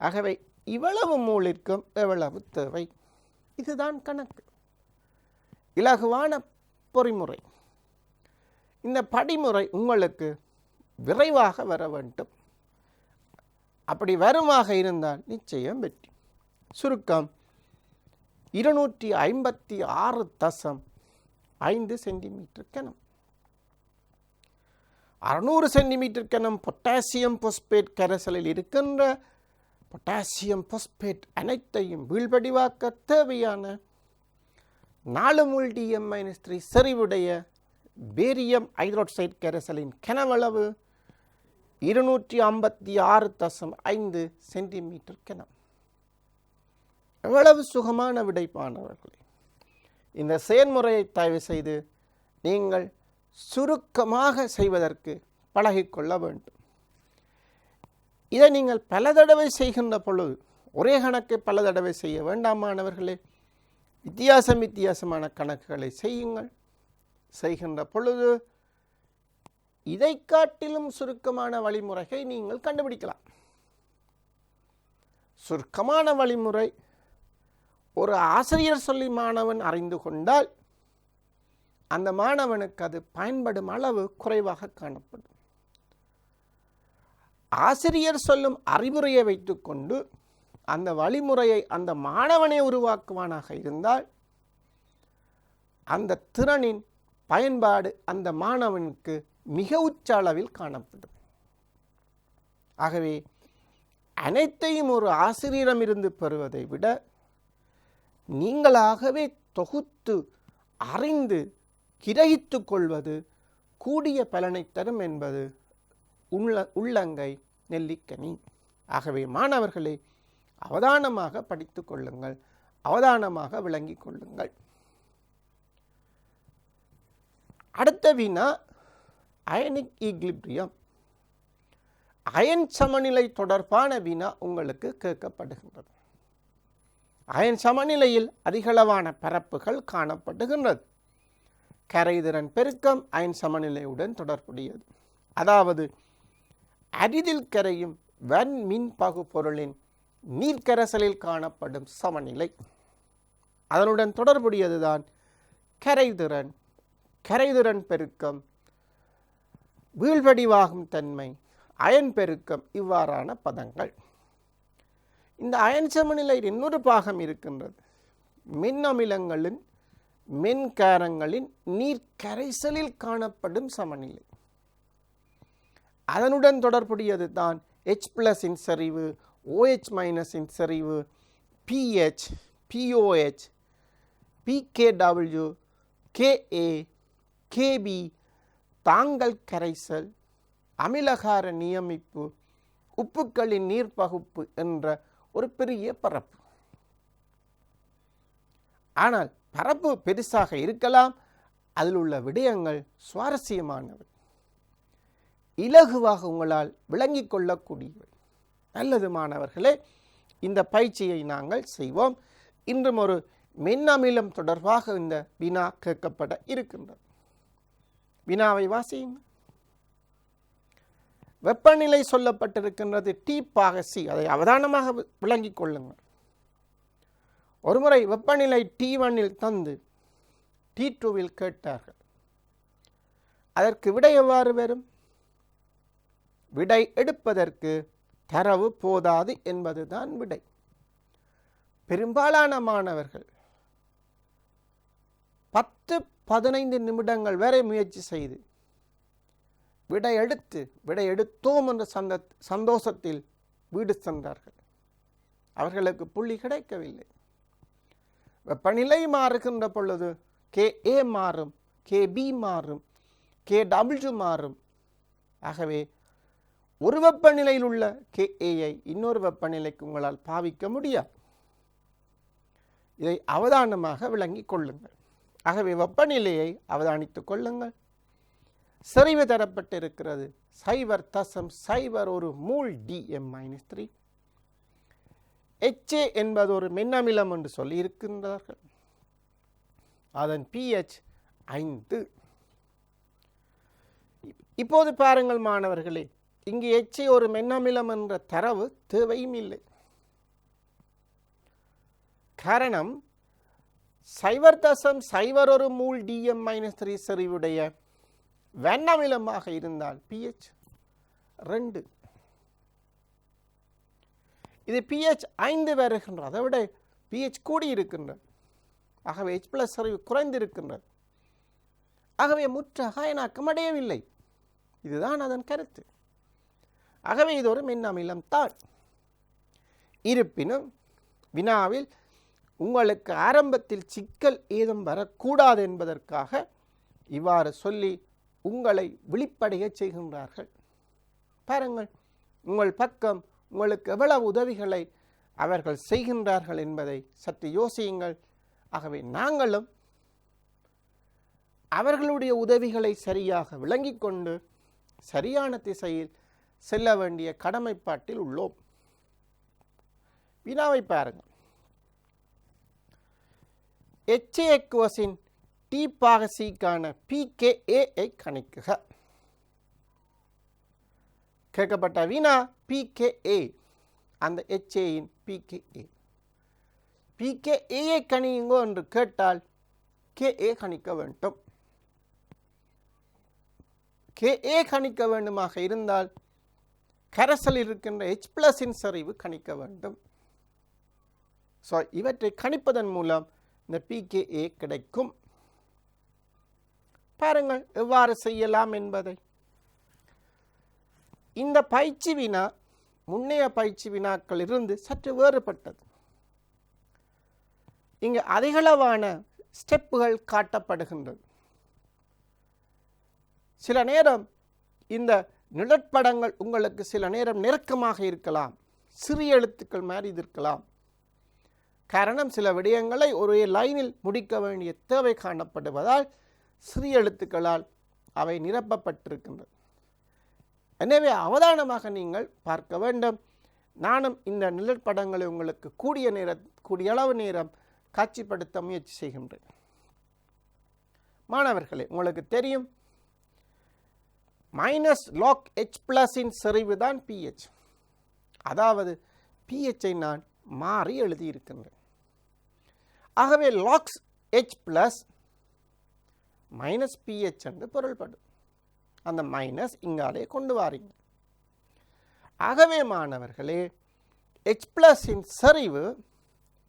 ஆகவே இவ்வளவு மூலிற்கும் எவ்வளவு தேவை? இதுதான் கணக்கு. இலகுவான பொறிமுறை. இந்த படிமுறை உங்களுக்கு விரைவாக வர வேண்டும். அப்படி வருமாக இருந்தால் நிச்சயம் வெற்றி. சுருக்கம் 256.5 சென்டிமீட்டர் கனம். 600 சென்டிமீட்டர் கனம் பொட்டாசியம் பாஸ்பேட் கரைசலில் இருக்கின்ற பொட்டாசியம் பாஸ்பேட் அனைத்தையும் வீழ்படிவாக்க தேவையான 4 மூல் dm-3 செறிவுடைய பேரியம் ஹைட்ரோக்சைடு கரைசலின் கனவளவு 256.5 சென்டிமீட்டர் கனம். எவ்வளவு சுகமான விடை மாணவர்களே! இந்த செயல்முறையை தயவு செய்து நீங்கள் சுருக்கமாக செய்வதற்கு பழகிக்கொள்ள வேண்டும். இதை நீங்கள் பல தடவை செய்கின்ற பொழுது, ஒரே கணக்கை பல தடவை செய்ய வேண்டாம் மாணவர்களே. வித்தியாசமான கணக்குகளை செய்யுங்கள். செய்கின்ற பொழுது இதை காட்டிலும் சுருக்கமான வழிமுறையை நீங்கள் கண்டுபிடிக்கலாம். சுருக்கமான வழிமுறை ஒரு ஆசிரியர் சொல்லி மாணவன் அறிந்து கொண்டால் அந்த மாணவனுக்கு அது பயன்படும் அளவு குறைவாக காணப்படும். ஆசிரியர் சொல்லும் அறிவுரையை வைத்துக்கொண்டு அந்த வழிமுறையை அந்த மாணவனை உருவாக்குவானாக இருந்தால் அந்த திறனின் பயன்பாடு அந்த மாணவனுக்கு மிக உச்ச அளவில் காணப்படும். ஆகவே அனைத்தையும் ஒரு ஆசிரியரிடமிருந்து பெறுவதை விட நீங்களாகவே தொகுத்து அறிந்து கிரகித்து கொள்வது கூடிய பலனை தரும் என்பது உள்ளங்கை நெல்லிக்கனி. ஆகவே மாணவர்களே, அவதானமாக படித்து கொள்ளுங்கள், அவதானமாக விளங்கிக் கொள்ளுங்கள். அடுத்த வினா அயனிக் ஈக்லிபிரியம். அயன் சமநிலை தொடர்பான வினா உங்களுக்கு கேட்கப்படுகின்றது. அயன் சமநிலையில் அதிகளவான பரப்புகள் காணப்படுகின்றது. கரைதிறன் பெருக்கம் அயன் சமநிலையுடன் தொடர்புடையது. அதாவது அரிதில் கரையும் வன்மின் பகு பொருளின் நீர்க்கரைசலில் காணப்படும் சமநிலை, அதனுடன் தொடர்புடையதுதான் கரைதிறன், கரைதிறன் பெருக்கம், வீழ்வடிவாகும் தன்மை, அயன் பெருக்கம், இவ்வாறான பதங்கள். இந்த அயன் சமநிலையில் இன்னொரு பாகம் இருக்கின்றது. மின்னமிலங்களின் மென்காரங்களின் நீர்க்கரைசலில் காணப்படும் சமநிலை, அதனுடன் தொடர்புடையது தான் H+இன் செறிவு, OH- செறிவு, pH, pOH, pKw, Ka, Kb, தாங்கல் கரைசல், அமிலகார நியமிப்பு, உப்புக்களின் நீர்ப்பகுப்பு என்ற ஒரு பெரிய பரப்பு. ஆனால் பரப்பு பெருசாக இருக்கலாம், அதில் உள்ள விடயங்கள் சுவாரஸ்யமானவை, இலகுவாக உங்களால் விளங்கிக் கொள்ளக்கூடியவை. நல்லது மாணவர்களே, இந்த பயிற்சியை நாங்கள் செய்வோம். இன்றும் ஒரு மென்னமிலம் தொடர்பாக இந்த வினா கேட்கப்பட இருக்கின்றது. வினாவை வாசியுங்கள். வெப்பநிலை சொல்லப்பட்டிருக்கின்றது T/C. அதை அவதானமாக விளங்கிக் கொள்ளுங்கள். ஒருமுறை வெப்பநிலை T1 தந்து T2 கேட்டார்கள். அதற்கு விடை எவ்வாறு வரும்? விடை எடுப்பதற்கு தரவு போதாது என்பதுதான் விடை. பெரும்பாலான மாணவர்கள் 10-15 நிமிடங்கள் வரை முயற்சி செய்து விடை எடுத்தோம் என்ற சந்தோஷத்தில் வீடு சென்றார்கள். அவர்களுக்கு புள்ளி கிடைக்கவில்லை. வெப்பநிலை மாறுகின்ற பொழுது Ka மாறும், Kb மாறும், Kw மாறும். ஆகவே ஒரு வெப்பநிலையில் உள்ள Ka இன்னொரு வெப்பநிலைக்கு உங்களால் பாவிக்க முடியாது. இதை அவதானமாக விளங்கிக் கொள்ளுங்கள். ஆகவே வெப்பநிலையை அவதானித்துக் கொள்ளுங்கள். செறிவு தரப்பட்டிருக்கிறது 0.01 மூல் Dm-3. HA என்பது ஒரு மென்னமிலம் என்று சொல்லி இருக்கின்றார்கள். அதன் pH 5. இப்போது பாருங்கள் மாணவர்களே, இங்கு HA ஒரு மென்னமிலம் என்ற தரவு தேவையும் இல்லை. காரணம் 0.01 மூல் Dm-3 செறிவுடைய வெண்ணமிலமாக இருந்தால் pH 2. இது pH 5 வருகின்றது. அதை விட pH கூடி இருக்கின்றது. ஆகவே H+ செறிவு குறைந்திருக்கின்றது. ஆகவே முற்றாக அயனாக்கம் அடையவில்லை. இதுதான் அதன் கருத்து. ஆகவே இது ஒரு மென்னமிலம் தான். இருப்பினும் வினாவில் உங்களுக்கு ஆரம்பத்தில் சிக்கல் ஏதும் வரக்கூடாது என்பதற்காக இவ்வாறு சொல்லி உங்களை விழிப்படைய செய்கின்றார்கள். பாருங்கள், உங்கள் பக்கம் உங்களுக்கு எவ்வளவு உதவிகளை அவர்கள் செய்கின்றார்கள் என்பதை சற்று யோசியுங்கள். ஆகவே நாங்களும் அவர்களுடைய உதவிகளை சரியாக விளங்கிக் கொண்டு சரியான திசையில் செல்ல வேண்டிய கடமைப்பாட்டில் உள்ளோம். வினாவை பாருங்கள். HAQSின் T பாக Cக்கான pKa கணிக்குக. கேட்கப்பட்ட வினா pKa, அந்த HAயின் pKa. pKa கணியுங்கோ என்று கேட்டால் Ka கணிக்க வேண்டும். Ka கணிக்க வேண்டுமாக இருந்தால் கரைசலில் இருக்கின்ற H+இன் செறிவு கணிக்க வேண்டும். ஸோ இவற்றை கணிப்பதன் மூலம் இந்த pKa கிடைக்கும். பாருங்கள் எவ்வாறு செய்யலாம் என்பதை. இந்த பயிற்சி வினா முன்னைய பயிற்சி வினாக்கள் இருந்து சற்று வேறுபட்டது. இங்கு அதிகளவான ஸ்டெப்புகள் காட்டப்படுகின்றது. சில நேரம் இந்த நிழற்படங்கள் உங்களுக்கு சில நேரம் நெருக்கமாக இருக்கலாம், சிறிய எழுத்துக்கள் மாதிரி இருக்கலாம். காரணம், சில விடயங்களை ஒரே லைனில் முடிக்க வேண்டிய தேவை காணப்படுவதால் சிறிய எழுத்துக்களால் அவை நிரப்பப்பட்டிருக்கின்றது. எனவே அவதானமாக நீங்கள் பார்க்க வேண்டும். நானும் இந்த நிழற்படங்களை உங்களுக்கு கூடிய அளவு நேரம் காட்சிப்படுத்த முயற்சி செய்கின்றேன். மாணவர்களே, உங்களுக்கு தெரியும் -log H+இன் செறிவு தான் pH. அதாவது pHஐ நான் மாறி எழுதியிருக்கின்றேன். ஆகவே log H+ -pH என்று பொருள்படும். அந்த மைனஸ் இங்காலே கொண்டு வாரீங்க. ஆகவே மாணவர்களே, H+இன் செறிவு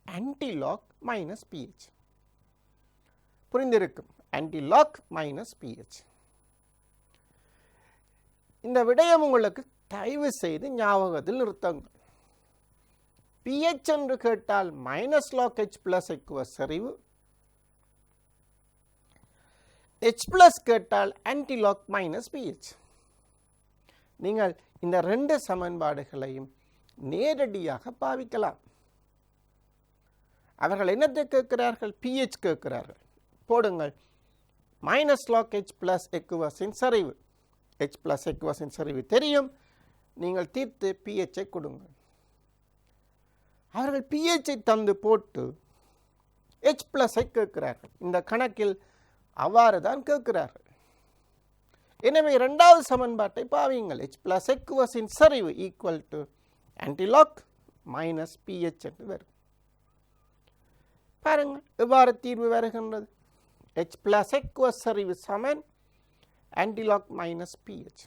anti-log -pH. புரிந்திருக்கும். anti-log -pH. இந்த விடயம் உங்களுக்கு தயவு செய்து ஞாபகத்தில் நிறுத்துங்கள். pH என்று கேட்டால் -log H+ செறிவு, H+ கேட்டால் anti-log -pH. நீங்கள் இந்த ரெண்டு சமன்பாடுகளையும் நேரடியாக பாவிக்கலாம். அவர்கள் என்னத்தை கேட்கிறார்கள்? pH கேட்கிறார்கள். போடுங்கள் -log H+இன் செறிவு. H+இன் செறிவு தெரியும். நீங்கள் தீர்த்து pHஐ கொடுங்கள். அவர்கள் pHஐ தந்து போட்டு H+ஐ கேட்கிறார்கள். இந்த கணக்கில் அவ்வாறு தான் கேட்கிறார்கள். எனவே இரண்டாவது சமன்பாட்டை பாவியுங்கள். H+இன் செறிவு ஈக்குவல் டு anti-log -pH என்று வரும். பாருங்கள் எவ்வாறு தீர்வு வருகின்றது. H+செறிவு சமன் anti-log -pH.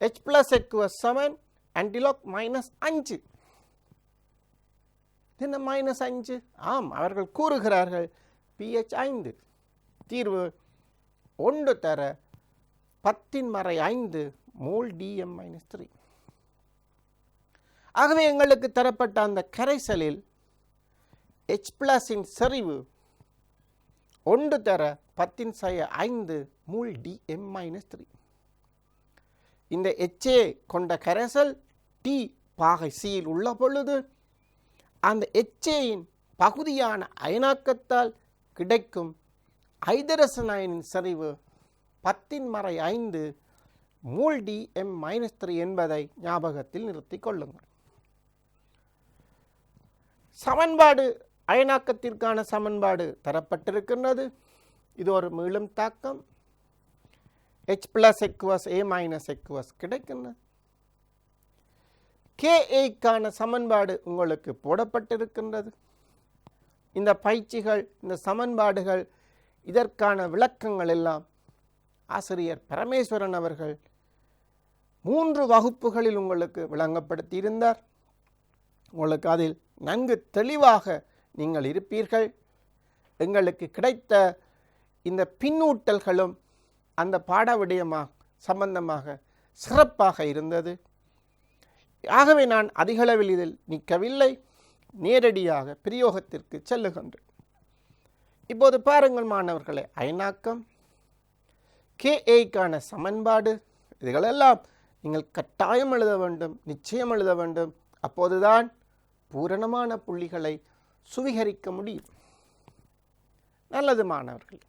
H+சமன் anti-log -5. என்ன -5? ஆம், அவர்கள் கூறுகிறார்கள் pH 5. தீர்வு 1 தர 10⁻5 மோல் Dm-3. ஆகவே எங்களுக்கு தரப்பட்ட அந்த கரைசலில் H+இன் செறிவு 1 தர 10⁻5 மோல் Dm-3. இந்த HA கொண்ட கரைசல் T பாகை Cயில் உள்ள பொழுது அந்த HAயின் பகுதியான அயனாக்கத்தால் கிடைக்கும் ஐதரசன் அயனின் செறிவு 10⁻5 மோல் Dm-3 என்பதை ஞாபகத்தில் நிறுத்திக் கொள்ளுங்கள். சமன்பாடு, அயனாக்கத்திற்கான சமன்பாடு தரப்பட்டிருக்கின்றது. இது ஒரு மீளும் தாக்கம். H+A- கிடைக்கின்றது. Ka-க்கான சமன்பாடு உங்களுக்கு போடப்பட்டிருக்கின்றது. இந்த பயிற்சிகள், இந்த சமன்பாடுகள், இதற்கான விளக்கங்கள் எல்லாம் ஆசிரியர் பரமேஸ்வரன் அவர்கள் 3 வகுப்புகளில் உங்களுக்கு விளங்கப்படுத்தியிருந்தார். உங்களுக்கு அதில் நன்கு தெளிவாக நீங்கள் இருப்பீர்கள். எங்களுக்கு கிடைத்த இந்த பின்னூட்டல்களும் அந்த பாட விடயமாக சம்பந்தமாக சிறப்பாக இருந்தது. ஆகவே நான் அதிகளவில் இதில் நிற்கவில்லை, நேரடியாக பிரயோகத்திற்கு செல்லுகின்றேன். இப்போது பாருங்கள் மாணவர்களே, அயனாக்கம், Ka-க்கான சமன்பாடு, இதுகளெல்லாம் நீங்கள் கட்டாயம் எழுத வேண்டும், நிச்சயம் எழுத வேண்டும். அப்போதுதான் பூரணமான புள்ளிகளை சுவீகரிக்க முடியும். நல்லது மாணவர்கள்,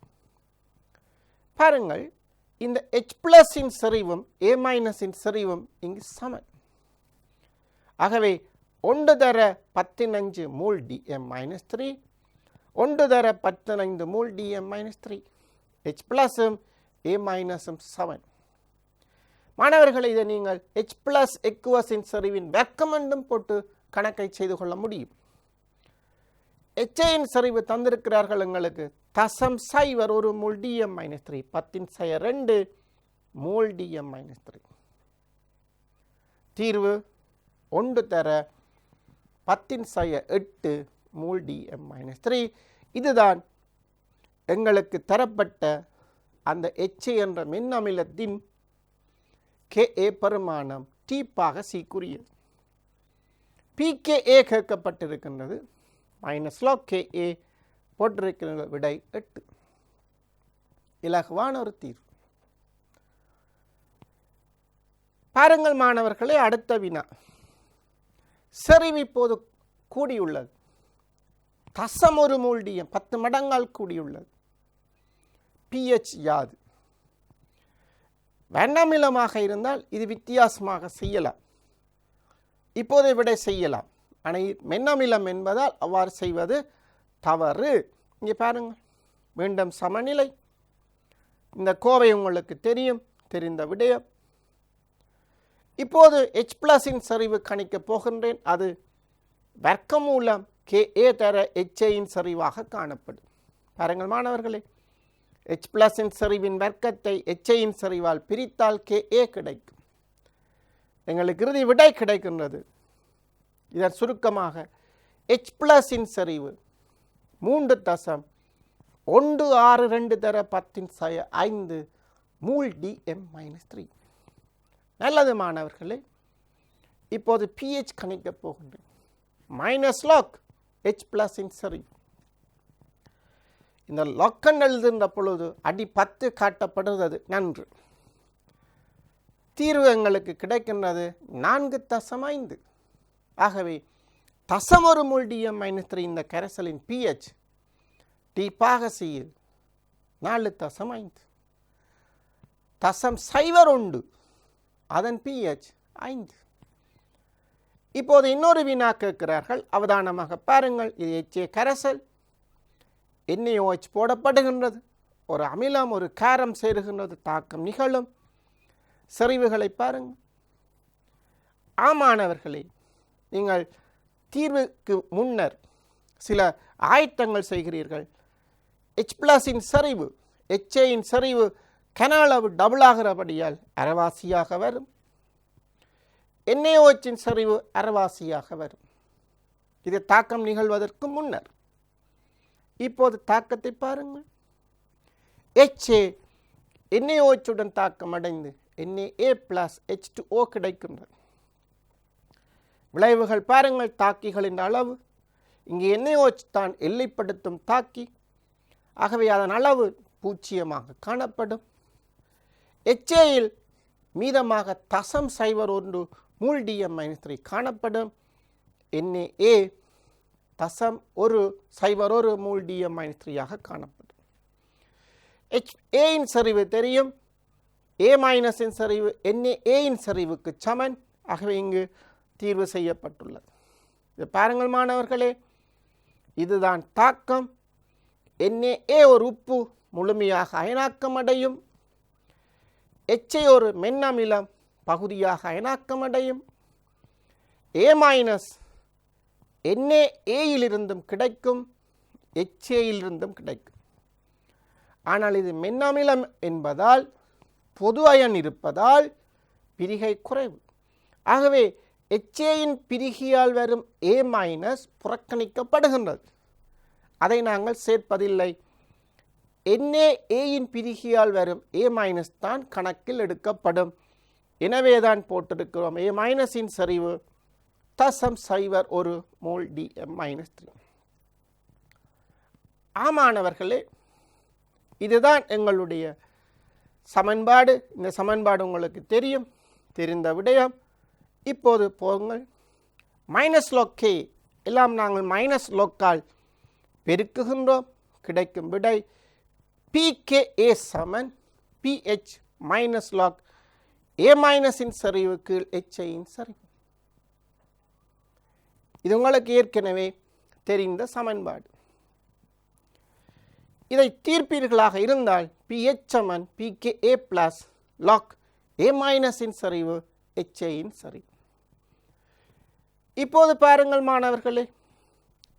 பாருங்கள், இந்த H+இன் செறிவும் A- செறிவும் இங்கு சமன். ஆகவே 1 தர 15 மூல் Dm-3, 1 தர 15 மூல் Dm-3. H+ம் A- சமன். மாணவர்களை, இதை நீங்கள் H+ எக்குவஸின் செறிவின் வர்க்கம் என்றும் போட்டு கணக்கை செய்து கொள்ள முடியும். HAயின் செறிவு தந்திருக்கிறார்கள் எங்களுக்கு 0.01 மூல் Dm-3, 10⁻²2 மூல் Dm-3. தீர்வு 1 தர 10⁻8 மூல் Dm-3. இதுதான் எங்களுக்கு தரப்பட்ட அந்த HA என்ற மின்னமிலத்தின் Ka பெருமானம் டீப்பாக சீக்குரியது. pKa கேட்கப்பட்டிருக்கின்றது. -log Ka போட்டிருக்கின்ற விடை 8. இலகுவான ஒரு தீர்வு. பாருங்கள் மாணவர்களே, அடுத்த வினா. செறிவு இப்போது கூடியுள்ளது. 0.1 மூல் Dm 10 மடங்கால் கூடியுள்ளது. pH யாது? வண்ணமிலமாக இருந்தால் இது வித்தியாசமாக செய்யலாம். இப்போதை விட செய்யலாம். ஆனால் மென்னமிலம் என்பதால் அவ்வாறு செய்வது தவறு. இங்கே பாருங்கள், மீண்டும் சமநிலை. இந்த கோவை உங்களுக்கு தெரிந்த விடயம். இப்போது H+இன் செறிவு கணிக்கப் போகின்றேன். அது வர்க்கமூலம் Ka தர HAயின் செறிவாக காணப்படும். பாருங்கள் மாணவர்களே, H+இன் செறிவின் வர்க்கத்தை HAயின் செறிவால் பிரித்தால் Ka கிடைக்கும். எங்களுக்கு இறுதி விடை கிடைக்கின்றது. இதன் சுருக்கமாக H+இன் செறிவு 3.162 தர 10⁻5 மூல் Dm-3. நல்லது மாணவர்களே, இப்போது pH கணிக்கப் போகின்றேன். -log H+இன் செறிவு. இந்த லொக்கன் எழுதுகின்ற பொழுது அடி 10 காட்டப்படுகிறது. நன்று. தீர்வு எங்களுக்கு கிடைக்கின்றது 4.5. ஆகவே 0.1 மூல் Dm-3 இந்த கரைசலின் pH டீப்பாக செய்யுது 4.5. 0.01 அதன் pH 5. இப்போது இன்னொரு வினா கேட்கிறார்கள். அவதானமாக பாருங்கள். இது HA கரைசல். NaOH போடப்படுகின்றது. ஒரு அமிலம் ஒரு காரம் சேருகின்றது. தாக்கம் நிகழும். செறிவுகளை பாருங்கள். ஆமாணவர்களே, நீங்கள் தீர்வுக்கு முன்னர் சில ஆயத்தங்கள் செய்கிறீர்கள். H+இன் செறிவு HAயின் செறிவு கன அளவு டபுள் ஆகிறபடியால் அரைவாசியாக வரும். NaOHின் செறிவு அரைவாசியாக வரும். இது தாக்கம் நிகழ்வதற்கு முன்னர். இப்போது தாக்கத்தை பாருங்கள். HA NaOHுடன் தாக்கம் அடைந்து Na+H2O கிடைக்கின்றது. விளைவுகள் பாருங்கள். தாக்கிகளின் அளவு இங்கே NaOH தான் எல்லைப்படுத்தும் தாக்கி. ஆகவே அதன் அளவு 0 காணப்படும். HAயில் மீதமாக 0.01 மூல் Dm-3 காணப்படும். Na 0.01 மூல் Dm-3 காணப்படும். HAயின் செறிவு தெரியும். A- செறிவு NaAயின் செறிவுக்கு சமன். ஆகவே இங்கு தீர்வு செய்யப்பட்டுள்ளது. இது பாருங்கள் மாணவர்களே, இதுதான் தாக்கம். Na ஒரு உப்பு முழுமையாக அயனாக்கம் அடையும். HA ஒரு மென்னமிலம் பகுதியாக அயனாக்கம் அடையும். A- NaAயிலிருந்தும் கிடைக்கும், HAயிலிருந்தும் கிடைக்கும். ஆனால் இது மென்னமிலம் என்பதால் பொது அயன் இருப்பதால் பிரிகை குறைவு. ஆகவே HAயின் பிரிகியால் வரும் A- புறக்கணிக்கப்படுகின்றது. அதை நாங்கள் சேர்ப்பதில்லை. NaAயின் பிரிகியால் வரும் A- தான் கணக்கில் எடுக்கப்படும். எனவேதான் போட்டிருக்கிறோம் A- செறிவு 0.01 மூல் Dm-3. ஆமாணவர்களே, இதுதான் எங்களுடைய சமன்பாடு. இந்த சமன்பாடு உங்களுக்கு தெரிந்த விடயம். இப்போது போங்கள். -log K எல்லாம் நாங்கள் -log பெருக்குகின்றோம். கிடைக்கும் விடை pKa சமன் pH மைனஸ் லாக் A மைனஸின் சரிவு கீழ் HIயின் சரிவு. இது உங்களுக்கு ஏற்கனவே தெரிந்த சமன்பாடு. இதை தீர்ப்பீர்களாக இருந்தால் pH சமன் pKa பிளஸ் லாக் A மைனஸின் சரிவு HIயின் சரிவு. இப்போது பாருங்கள் மாணவர்களே,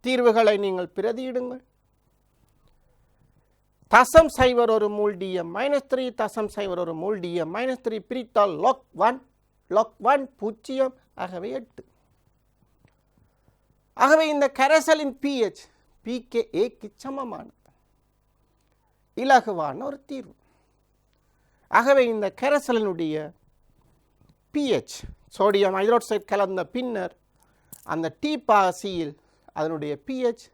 தீர்வுகளை நீங்கள் பிரதியிடுங்கள். 0.01 மூல் DM -3 0.01 மூல் DM -3 பிரித்தால் log 1 0 ஆகவே 8. ஆகவே இந்த கரைசலின் pH pKaக்கு சமமானது. இலகுவான ஒரு தீர்வு. ஆகவே இந்த கரைசலினுடைய pH சோடியம் ஹைட்ராக்சைடு கலந்த பின்னர் அந்த T பாசியில் அதனுடைய pH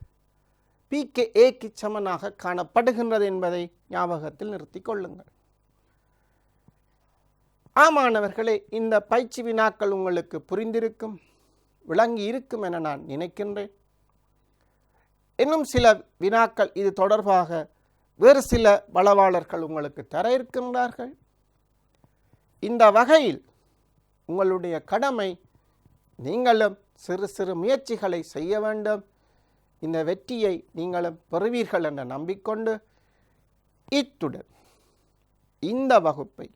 pKaக்கு சமனாக காணப்படுகின்றது என்பதை ஞாபகத்தில் நிறுத்திக் கொள்ளுங்கள். ஆமாணவர்களே, இந்த பயிற்சி வினாக்கள் உங்களுக்கு புரிந்திருக்கும், விளங்கி இருக்கும் என நான் நினைக்கின்றேன். இன்னும் சில வினாக்கள் இது தொடர்பாக வேறு சில வளவாளர்கள் உங்களுக்கு தர இருக்கின்றார்கள். இந்த வகையில் உங்களுடைய கடமை, நீங்களும் சிறு சிறு முயற்சிகளை செய்ய வேண்டும். இந்த வெற்றியை நீங்களும் பெறுவீர்கள் என நம்பிக்கொண்டு இத்துடன் இந்த வகுப்பை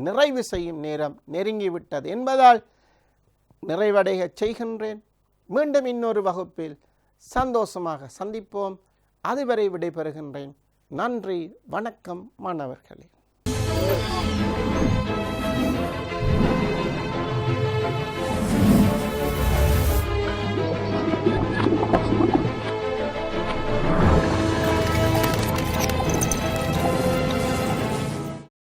நிறைவு செய்யும் நேரம் நெருங்கிவிட்டது என்பதால் நிறைவடைய செய்கின்றேன். மீண்டும் இன்னொரு வகுப்பில் சந்தோஷமாக சந்திப்போம். அதுவரை விடைபெறுகின்றேன். நன்றி, வணக்கம் மாணவர்களே.